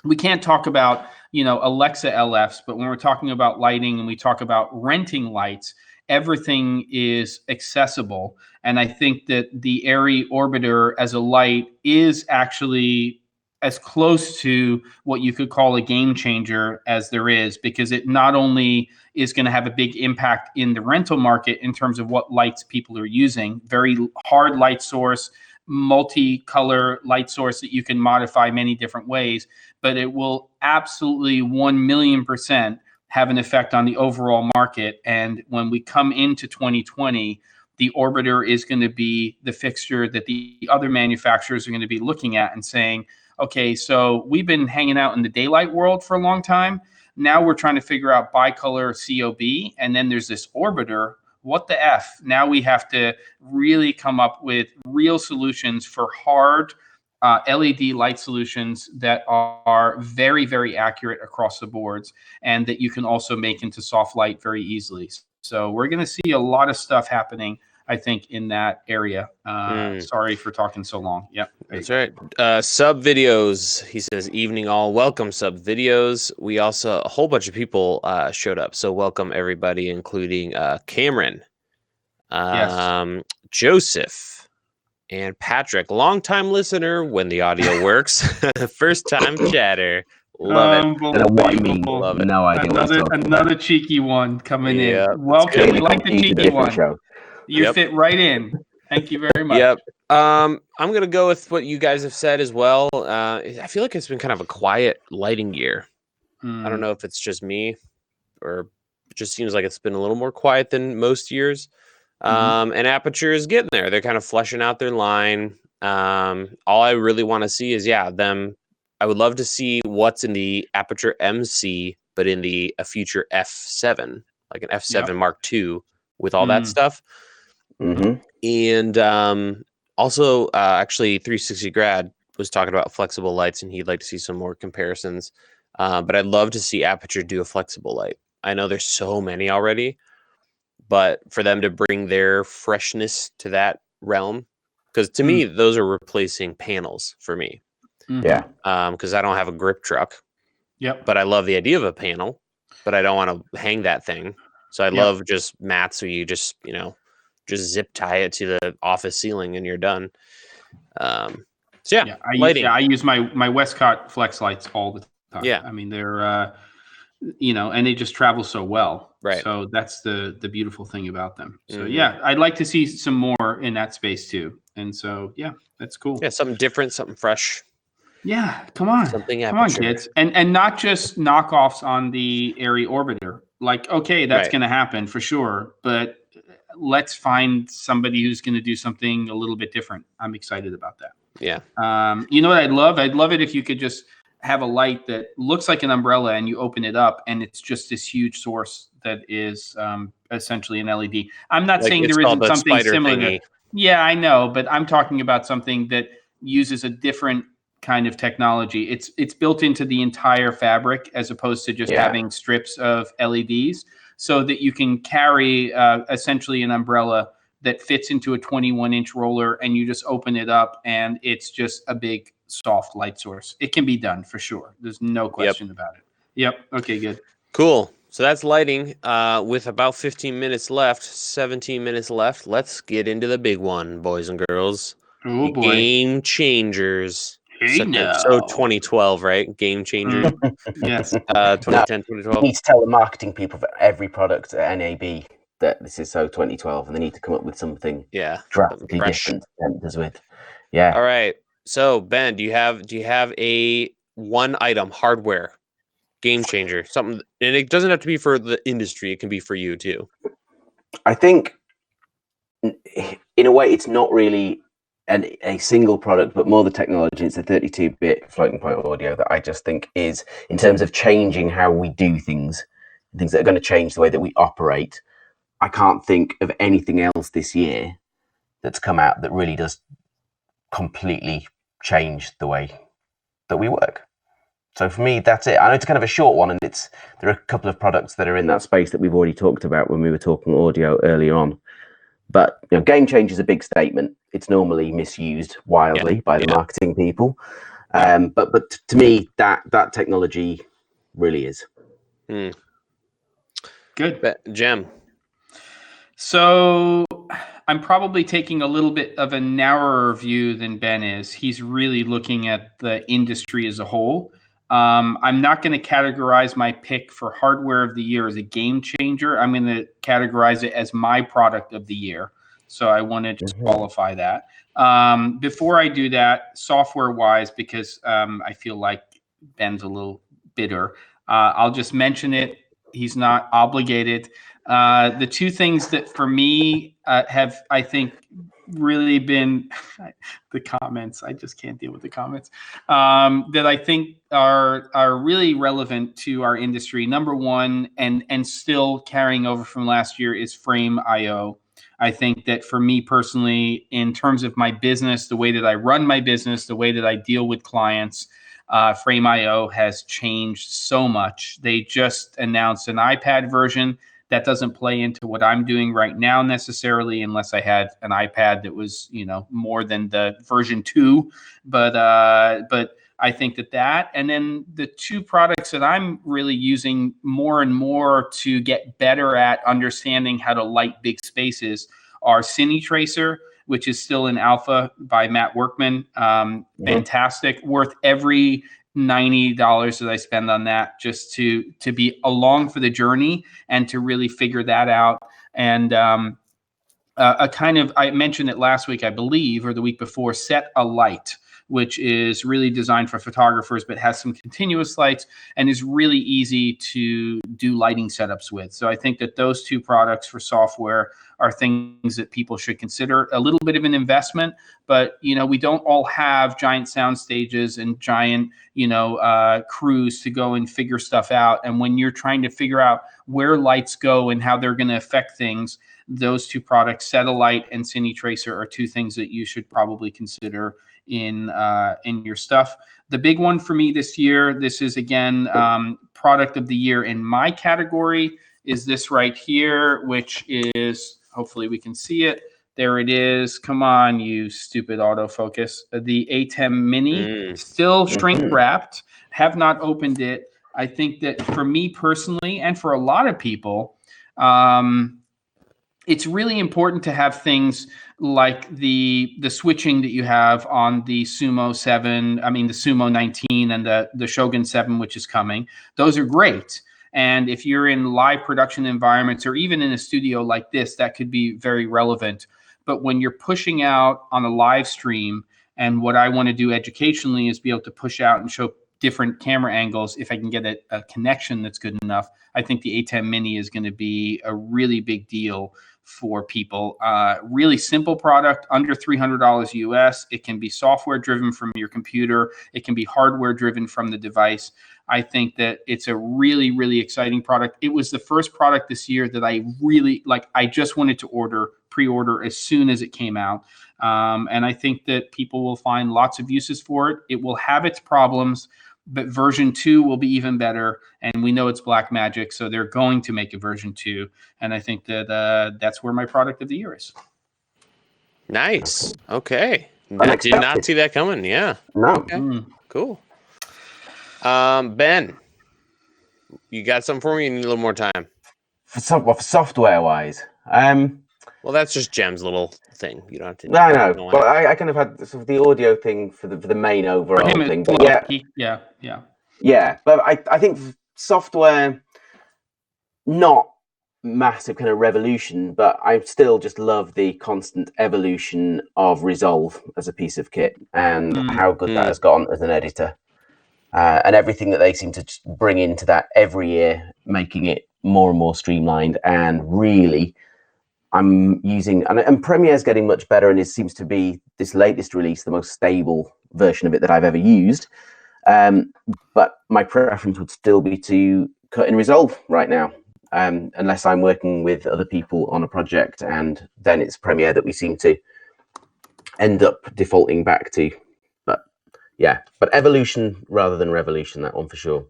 we can't talk about, Alexa LFs, but when we're talking about lighting and we talk about renting lights, everything is accessible. And I think that the Airy Orbiter as a light is actually as close to what you could call a game changer as there is, because it not only is going to have a big impact in the rental market in terms of what lights people are using, very hard light source, multicolor light source that you can modify many different ways, but it will absolutely 1,000,000% have an effect on the overall market. And when we come into 2020, the Orbiter is going to be the fixture that the other manufacturers are going to be looking at and saying, okay, so we've been hanging out in the daylight world for a long time. Now we're trying to figure out bicolor COB, and then there's this Orbiter. What the F? Now we have to really come up with real solutions for hard LED light solutions that are very, very accurate across the boards, and that you can also make into soft light very easily. So we're going to see a lot of stuff happening, I think, in that area. Sorry for talking so long. Yep. That's right. Sub videos. He says, evening all. Welcome, sub videos. We also, a whole bunch of people showed up. So welcome everybody, including Cameron, Yes. Joseph, And Patrick, longtime listener when the audio works, first time chatter. Love it. I don't know what you mean. Love it. No idea what you're talking Another cheeky one coming Yeah, in. Welcome. We like the It's a cheeky different one. show. You Yep. fit right in. Thank you very much. Yep. I'm gonna go with what you guys have said as well. I feel like it's been kind of a quiet lighting year. I don't know if it's just me, or it just seems like it's been a little more quiet than most years. And Aperture is getting there. They're kind of fleshing out their line. All I really want to see is them. I would love to see what's in the Aperture MC, but in a future F7, like an F7 Mark II, with all that stuff. And also, actually, 360 Grad was talking about flexible lights, and he'd like to see some more comparisons. But I'd love to see Aperture do a flexible light. I know there's so many already, but for them to bring their freshness to that realm, because to me, those are replacing panels for me. Yeah. Because I don't have a grip truck. Yep. But I love the idea of a panel, but I don't want to hang that thing. So I love just mats where you just zip tie it to the office ceiling and you're done. Lighting. I use my Westcott Flex lights all the time. Yeah. I mean, they're, and they just travel so well. Right. So that's the beautiful thing about them. So I'd like to see some more in that space too. And so, that's cool. Yeah. Something different, something fresh. Yeah. Come on. Come on, kids. And not just knockoffs on the Airy Orbiter. Like, okay, that's going to happen for sure. But let's find somebody who's going to do something a little bit different. I'm excited about that. Yeah. You know what I'd love? I'd love it if you could just have a light that looks like an umbrella and you open it up and it's just this huge source that is essentially an LED. I'm not saying there isn't something similar. Yeah, I know, but I'm talking about something that uses a different kind of technology. It's built into the entire fabric as opposed to just having strips of LEDs, so that you can carry essentially an umbrella that fits into a 21-inch roller, and you just open it up and it's just a big soft light source. It can be done for sure. There's no question about it. Yep. Okay, good. Cool. So that's lighting. With about 15 minutes left, 17 minutes left, let's get into the big one, boys and girls. Oh, boy. Game changers. Hey, no. So 2012, right? Game changer. Yes. 2010, 2012. You need to tell the marketing people for every product at NAB that this is so 2012, and they need to come up with something drastically different to tempt us with. Yeah. All right. So Ben, do you have a one item hardware game changer, something, and it doesn't have to be for the industry, it can be for you too? I think in a way it's not really a single product, but more the technology. It's a 32-bit floating point audio that I just think is, in terms of changing how we do things that are going to change the way that we operate. I can't think of anything else this year that's come out that really does completely change the way that we work. So for me, that's it. I know it's kind of a short one, and there are a couple of products that are in that space that we've already talked about when we were talking audio earlier on. But game change is a big statement. It's normally misused wildly by the marketing people. But to me, that technology really is. Good. Jem. So I'm probably taking a little bit of a narrower view than Ben is. He's really looking at the industry as a whole. I'm not going to categorize my pick for hardware of the year as a game changer. I'm going to categorize it as my product of the year. So I want to just qualify that. Before I do that, software-wise, because I feel like Ben's a little bitter, I'll just mention it. He's not obligated. The two things that for me have, I think, really been the comments. I just can't deal with the comments that I think are really relevant to our industry. Number one, and still carrying over from last year, is Frame.io. I think that for me personally, in terms of my business, the way that I run my business, the way that I deal with clients, Frame.io has changed so much. They just announced an iPad version that doesn't play into what I'm doing right now necessarily, unless I had an iPad that was, more than the version 2. But I think that, and then the two products that I'm really using more and more to get better at understanding how to light big spaces are Cine Tracer which is still in alpha by Matt Workman. Fantastic, worth every $90 that I spend on that, just to be along for the journey and to really figure that out. And I mentioned it last week, I believe, or the week before, Set a Light, which is really designed for photographers, but has some continuous lights and is really easy to do lighting setups with. So I think that those two products for software are things that people should consider. A little bit of an investment, but we don't all have giant sound stages and giant crews to go and figure stuff out. And when you're trying to figure out where lights go and how they're going to affect things, those two products, Set a Light and Cine Tracer, are two things that you should probably consider in your stuff. The big one for me this year, this is again product of the year in my category, is this right here, which is, hopefully we can see it. There it is. Come on, you stupid autofocus. The A10 Mini, still shrink wrapped. Have not opened it. I think that for me personally, and for a lot of people, it's really important to have things like the switching that you have on the Sumo 7, the Sumo 19 and the Shogun 7, which is coming. Those are great. And if you're in live production environments or even in a studio like this, that could be very relevant. But when you're pushing out on a live stream, and what I want to do educationally is be able to push out and show different camera angles, if I can get a connection that's good enough, I think the A10 Mini is going to be a really big deal for people. Really simple product, under $300 US. It can be software driven from your computer. It can be hardware driven from the device. I think that it's a really, really exciting product. It was the first product this year that I really I just wanted to pre-order as soon as it came out. And I think that people will find lots of uses for it. It will have its problems, but version 2 will be even better. And we know it's Blackmagic, so they're going to make a version 2. And I think that that's where my product of the year is. Nice. Okay. I did not see that coming. Yeah. No. Okay. Cool. Ben, you got something for me? You need a little more time. For software-wise, well, that's just Jem's little thing. You don't have to. No, I know. But I kind of had sort of the audio thing for the main overall thing. But yeah. But I think software, not massive kind of revolution, but I still just love the constant evolution of Resolve as a piece of kit and how good that has gone as an editor. And everything that they seem to bring into that every year, making it more and more streamlined. And really, I'm using, and Premiere's getting much better, and it seems to be, this latest release, the most stable version of it that I've ever used. But my preference would still be to cut in Resolve right now, unless I'm working with other people on a project, and then it's Premiere that we seem to end up defaulting back to. Yeah, but evolution rather than revolution, that one for sure.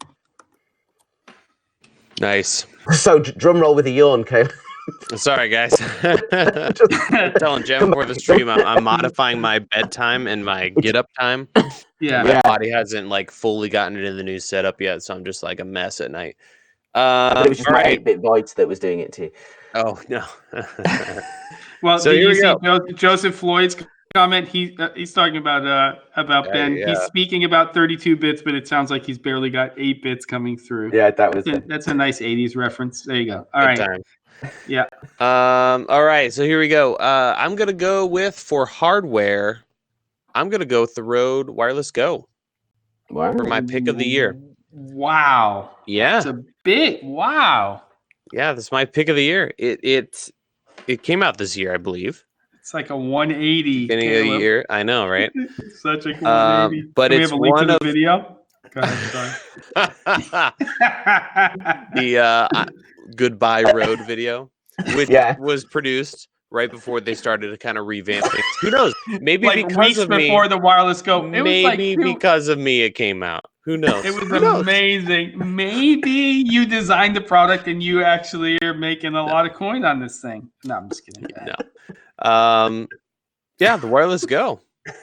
Nice. So drum roll with a yawn, Caleb. Sorry, guys. I'm telling Jem before the stream, I'm modifying my bedtime and my get up time. My body hasn't fully gotten into the new setup yet, so I'm just a mess at night. But it was just my 8-bit voice that was doing it too. Oh no. Well, so here we go. Joseph Floyd's comment, he's talking about Ben. He's speaking about 32 bits, but it sounds like he's barely got 8 bits coming through. Yeah, that's a nice 80s reference. There you go. All right. Time. Yeah. All right, so here we go. I'm gonna go with, for hardware, I'm gonna go with the Rode Wireless Go. Wow. For my pick of the year. Wow. Yeah. It's a bit. Wow. Yeah, that's my pick of the year. It came out this year, I believe. It's like a 180. Beginning of the year. I know, right? Such a 180. But Can we it's have a link one to of the video. Go ahead, sorry. The Goodbye Road video, which was produced right before they started to kind of revamp things. Who knows? Maybe because of me. Before the Wireless Go. Maybe because of me, it came out. Who knows? It was amazing. Maybe you designed the product and you actually are making a lot of coin on this thing. No, I'm just kidding. No. Yeah, the Wireless Go.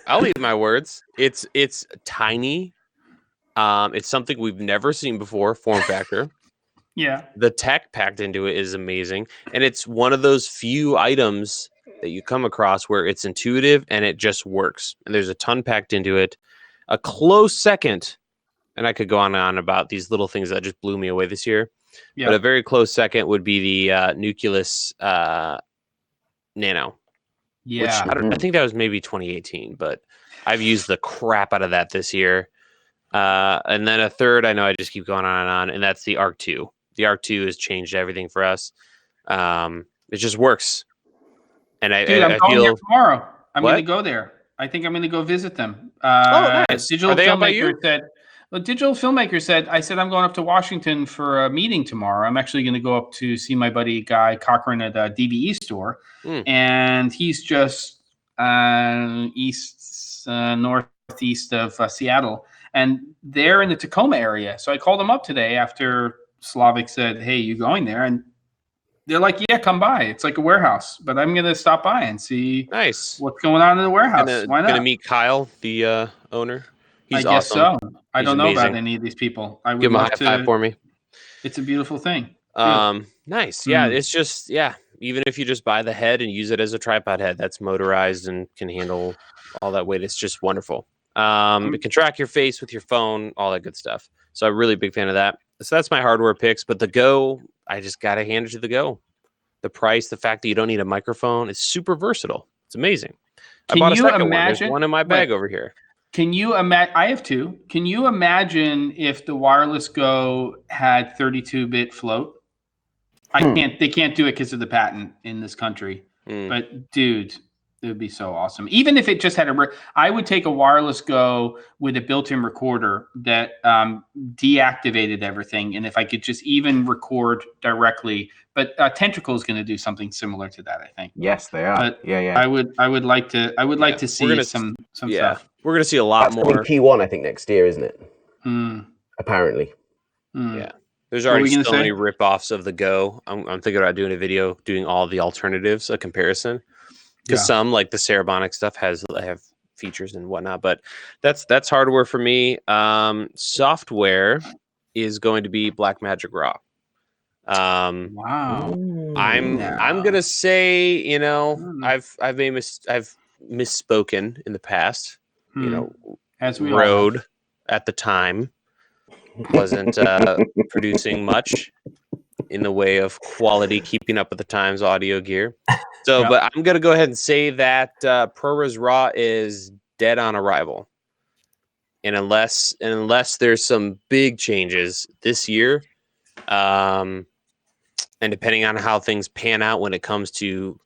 I'll eat my words. It's tiny. It's something we've never seen before, form factor. Yeah. The tech packed into it is amazing. And it's one of those few items that you come across where it's intuitive and it just works. And there's a ton packed into it. A close second, and I could go on and on about these little things that just blew me away this year. Yeah. But a very close second would be the Nucleus Nano. Yeah. Which I think that was maybe 2018, but I've used the crap out of that this year. And then a third, I know I just keep going on, and that's the Arc 2. The Arc 2 has changed everything for us. It just works. And I'm I going feel there tomorrow. I'm What? going to go there. I think I'm going to go visit them. nice. Digital Are they out by filmmaker you? said. Well, digital filmmaker said. I said I'm going up to Washington for a meeting tomorrow. I'm actually going to go up to see my buddy Guy Cochran at a DVE store, and he's just northeast of Seattle, and they're in the Tacoma area. So I called him up today after Slavic said, "Hey, you going there?" And they're like, "Yeah, come by. It's like a warehouse, but I'm gonna stop by and see what's going on in the warehouse. Why not?" Gonna meet Kyle, the owner. He's I guess awesome. so. I don't know about any of these people. I would Give him a love high five for me. It's a beautiful thing. Nice. Yeah, it's just even if you just buy the head and use it as a tripod head that's motorized and can handle all that weight, it's just wonderful. It can track your face with your phone, all that good stuff. So I'm really big fan of that. So that's my hardware picks. But the Go, I just gotta hand it to the Go. The price, the fact that you don't need a microphone, it's super versatile. It's amazing. I bought a second one. There's one in my bag over here. Can you imagine? I have two. Can you imagine if the wireless Go had 32-bit float? I can't. They can't do it because of the patent in this country. But dude, it would be so awesome. Even if it just had I would take a wireless Go with a built-in recorder that deactivated everything, and if I could just even record directly. But Tentacle is going to do something similar to that, I think. Yes, they are. But yeah. I would like to. I would like to see some stuff. We're going to see a lot more. P1, I think, next year, isn't it? Apparently. Yeah. There's already so many rip-offs of the Go. I'm thinking about doing a video doing all the alternatives, a comparison. Because some, like the Cerebonic stuff, have features and whatnot. But that's hardware for me. Software is going to be Blackmagic Raw. Wow. I'm gonna say, I've misspoken in the past. As we Rode at the time wasn't producing much in the way of quality, keeping up with the times audio gear. So, but I'm gonna go ahead and say that ProRes Raw is dead on arrival. And unless there's some big changes this year, and depending on how things pan out when it comes to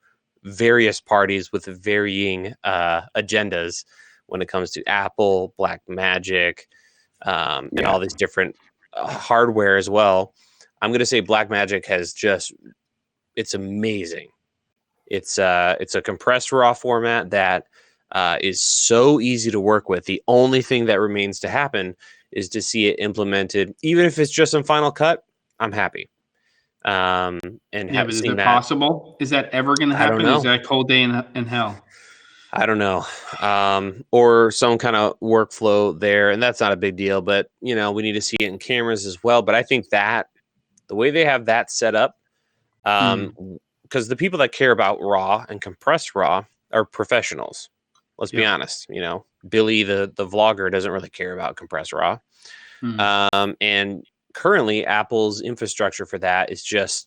various parties with varying agendas, when it comes to Apple, Blackmagic, and all these different hardware as well, I'm going to say Blackmagic it's amazing. It's a compressed raw format that is so easy to work with. The only thing that remains to happen is to see it implemented, even if it's just in Final Cut. I'm happy. But is it possible? Is that ever going to happen? Is that a cold day in hell? I don't know. Or some kind of workflow there, and that's not a big deal. But we need to see it in cameras as well. But I think that the way they have that set up, because the people that care about raw and compressed raw are professionals. Let's be honest. Billy, the vlogger, doesn't really care about compressed raw, and currently Apple's infrastructure for that is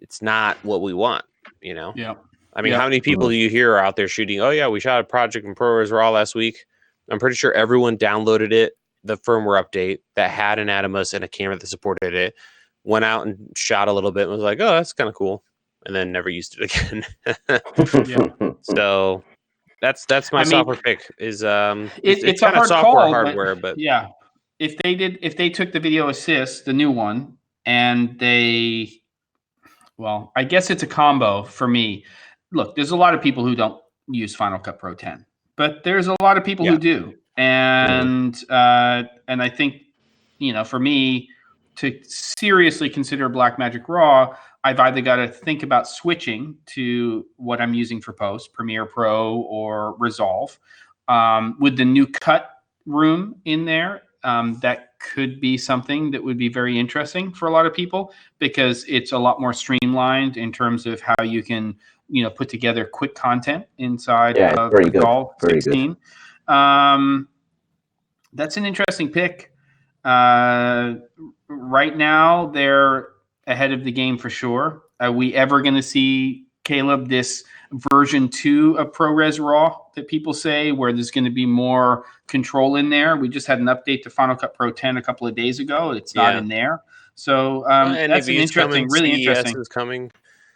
it's not what we want, I mean, how many people do you hear are out there shooting? Oh yeah, we shot a project in ProRes Raw last week. I'm pretty sure everyone downloaded it, the firmware update that had an Atomos and a camera that supported it, went out and shot a little bit and was like, oh, that's kind of cool, and then never used it again. So that's my software pick. Is it's kind of software call, hardware, but if they took the Video Assist, the new one, and I guess it's a combo for me. Look, there's a lot of people who don't use Final Cut Pro 10, but there's a lot of people who do. And I think, for me to seriously consider Blackmagic Raw, I've either got to think about switching to what I'm using for post, Premiere Pro or Resolve, with the new cut room in there. That could be something that would be very interesting for a lot of people because it's a lot more streamlined in terms of how you can, put together quick content inside of very good. Golf Very 16. That's an interesting pick. Right now, they're ahead of the game for sure. Are we ever going to see, Caleb, this version 2 of ProRes RAW that people say where there's going to be more control in there? We just had an update to Final Cut Pro 10 a couple of days ago. It's not in there. So that's an interesting, really interesting. CES is coming.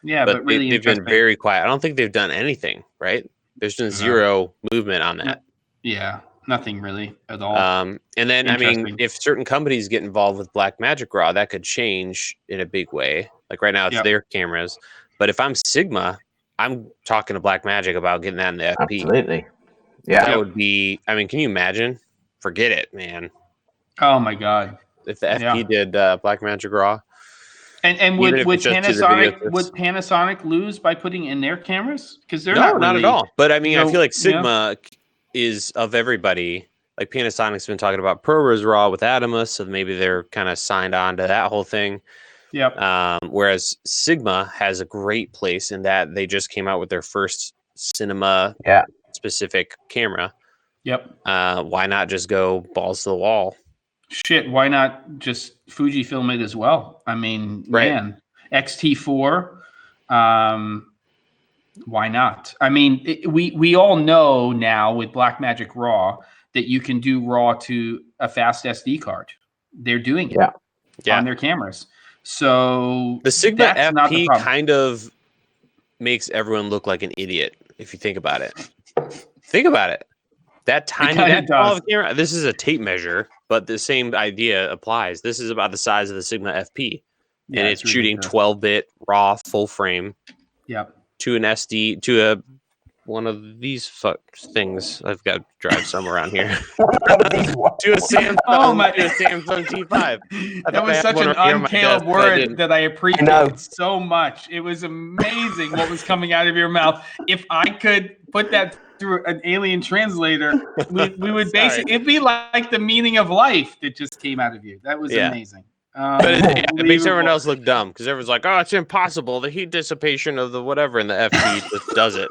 Yeah, but really they've been very quiet. I don't think they've done anything, right? There's been zero movement on that. Yeah, nothing really at all. And then, I mean, if certain companies get involved with Blackmagic RAW, that could change in a big way. Like right now, it's their cameras. But if I'm Sigma, I'm talking to Blackmagic about getting that in the FP. Absolutely. Yeah. That would be, I mean, can you imagine? Forget it, man. Oh, my God. If the FP did Blackmagic RAW. And would Panasonic lose by putting in their cameras? Because they're not at all. But I mean, I feel like Sigma is of everybody. Like Panasonic's been talking about ProRes RAW with Adamus, so maybe they're kind of signed on to that whole thing. Yep. Whereas Sigma has a great place in that they just came out with their first cinema specific camera. Yep. Why not just go balls to the wall? Shit, why not just Fujifilm it as well? I mean, man, XT4, why not? I mean, we all know now with Blackmagic RAW that you can do RAW to a fast SD card. They're doing it on their cameras. So the Sigma FP kind of makes everyone look like an idiot if you think about it. Think about it. That tiny camera. This is a tape measure, but the same idea applies. This is about the size of the Sigma FP, and it's shooting 12-bit RAW full frame. Yep. To an SD to one of these things. I've got to drive some around here. to a Samsung. To a Samsung T5. That was such an uncaleb word that I appreciate so much. It was amazing what was coming out of your mouth. If I could put that through an alien translator, we would basically it'd be like the meaning of life that just came out of you. That was amazing. But it makes everyone else look dumb because everyone's like, "Oh, it's impossible. The heat dissipation of the whatever in the FP just does it."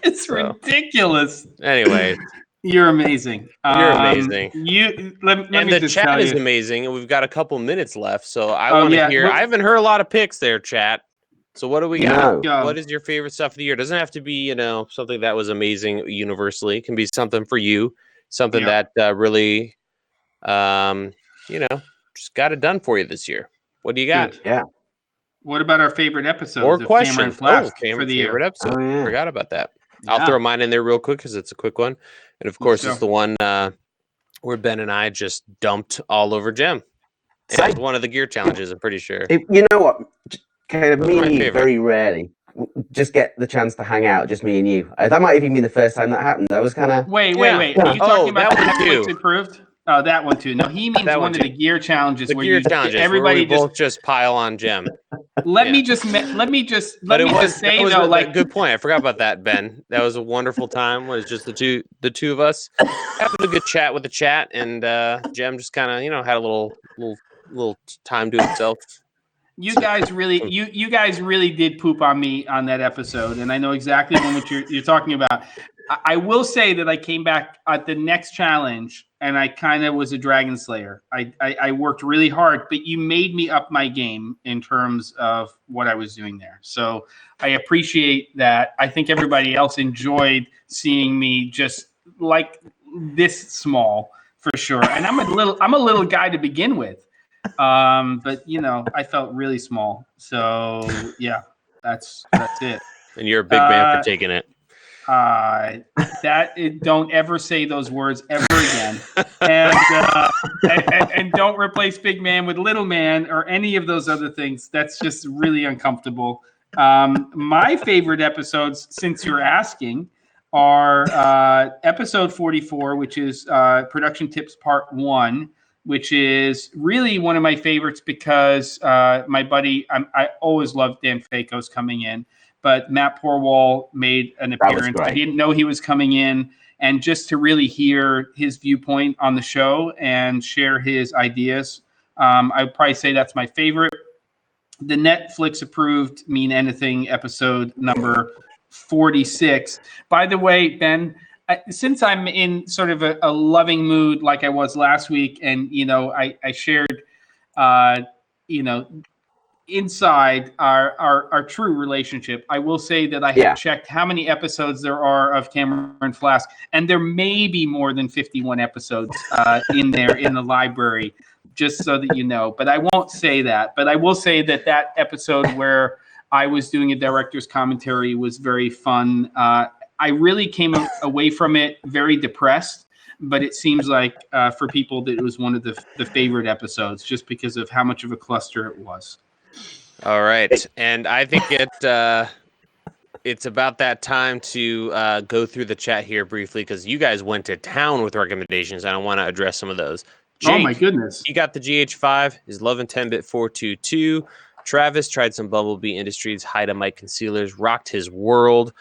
It's ridiculous. Anyway, you're amazing. You're amazing. Let me the just chat tell is you. amazing, and we've got a couple minutes left, so I want to hear. I haven't heard a lot of picks there, chat. So what do we got? What is your favorite stuff of the year? It doesn't have to be, something that was amazing universally. It can be something for you, something that really, just got it done for you this year. What do you got? Good. Yeah. What about our favorite episodes or of questions? Camera and Flask for the year? favorite episode. Forgot about that. I'll throw mine in there real quick because it's a quick one. And of course, it's the one where Ben and I just dumped all over Jem. It was one of the gear challenges, I'm pretty sure. You know what? Caleb, me and you very rarely just get the chance to hang out, just me and you. That might even be the first time that happened. That was kind of... Wait. Are you talking about that Netflix approved? Oh, that one too. No, he means one of the gear challenges everybody both just pile on Jem. Let me just say though, like, good point. I forgot about that, Ben. That was a wonderful time. It was just the two of us having a good chat with the chat, and Jem just kind of had a little time to himself. You guys really did poop on me on that episode, and I know exactly what you're talking about. I will say that I came back at the next challenge, and I kind of was a dragon slayer. I worked really hard, but you made me up my game in terms of what I was doing there. So I appreciate that. I think everybody else enjoyed seeing me just like this small for sure. And I'm a little guy to begin with. But I felt really small. So yeah, that's it. And you're a big man for taking it. Don't ever say those words ever again. And don't replace big man with little man or any of those other things. That's just really uncomfortable. My favorite episodes, since you're asking, are episode 44, which is Production Tips Part 1, which is really one of my favorites because my buddy, I always loved Dan Fakos coming in, but Matt Porwall made an appearance. I didn't know he was coming in, and just to really hear his viewpoint on the show and share his ideas. I would probably say that's my favorite. The Netflix approved Mean Anything episode number 46. By the way, Ben, since I'm in sort of a loving mood like I was last week, and I shared inside our true relationship, I will say that I have checked how many episodes there are of Cameron Flask, and there may be more than 51 episodes in there in the library, just so that you know. But I won't say that. But I will say that episode where I was doing a director's commentary was very fun. I really came away from it very depressed, but it seems like for people that it was one of the favorite episodes just because of how much of a cluster it was. All right. And I think it's about that time to go through the chat here briefly, because you guys went to town with recommendations, and I want to address some of those. Jake, oh, my goodness. He got the GH5, his Love and 10-bit 422. Travis tried some Bumblebee Industries Hide-A-Mite concealers, rocked his world.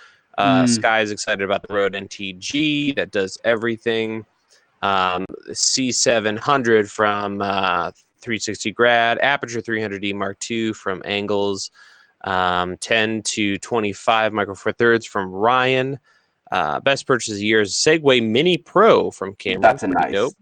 Sky is excited about the Rode NTG that does everything. C700 from 360 Grad, Aperture 300D Mark II from Angles, 10 to 25 Micro Four Thirds from Ryan. Best purchase of the year is Segway Mini Pro from Cameron. That's a nice. Dope.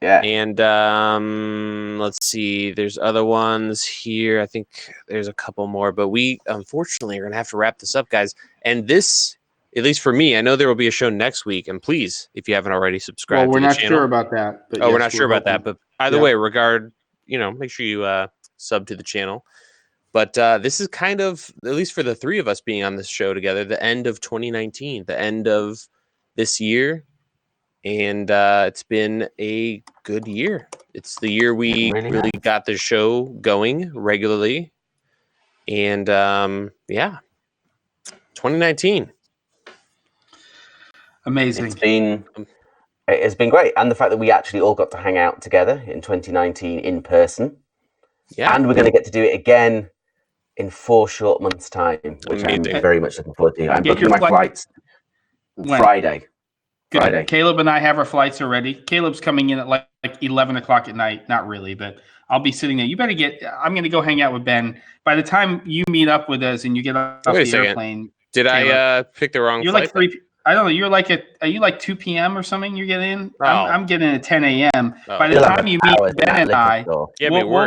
Yeah. And let's see, there's other ones here. I think there's a couple more, but we unfortunately are going to have to wrap this up, guys. And this, at least for me, I know there will be a show next week. And please, if you haven't already subscribed we're to the not channel. Sure about that. But we're not sure about that. But either way, make sure you sub to the channel. But this is kind of, at least for the three of us being on this show together, the end of 2019, the end of this year. And it's been a good year. It's the year we really got the show going regularly. And 2019. Amazing. It's been great. And the fact that we actually all got to hang out together in 2019 in person. Yeah. And we're going to get to do it again in 4 short months' time, which I'm very much looking forward to. I'm booking my flights Friday. Good. Friday. Caleb and I have our flights already. Caleb's coming in at like 11 o'clock at night. Not really, but I'll be sitting there. I'm going to go hang out with Ben. By the time you meet up with us and you get off the airplane. Did Caleb, I pick the wrong you're flight? Like 3, I don't know. Are you like 2 p.m. or something you're getting in? Oh. I'm getting in at 10 a.m. By the time you meet Ben and I, we'll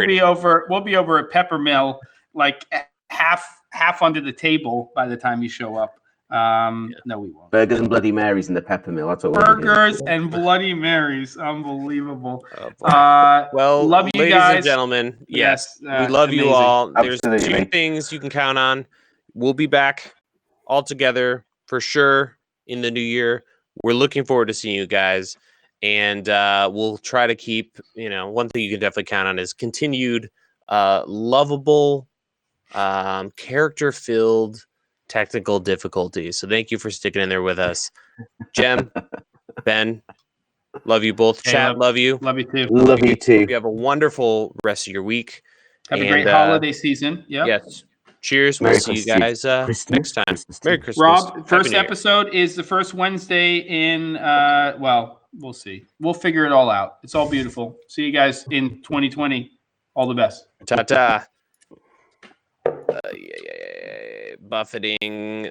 be over at Peppermill like half under the table by the time you show up. No, we won't. Burgers and Bloody Marys in the Peppermill. That's what Burgers and Bloody Marys. Unbelievable. Well, love you ladies guys. And gentlemen, yes, we love you all. Absolutely. There's 2 things you can count on. We'll be back all together for sure in the new year. We're looking forward to seeing you guys, and we'll try to keep. One thing you can definitely count on is continued lovable, character-filled technical difficulties. So thank you for sticking in there with us. Jem, Ben, love you both. Chat, love you. Love you too. Love you too. You have a wonderful rest of your week. Have a great holiday season. Yep. Yes. Cheers. We'll see you guys next time. Merry Christmas. Rob, first episode is the first Wednesday in, we'll see. We'll figure it all out. It's all beautiful. See you guys in 2020. All the best. Ta-ta. Buffeting.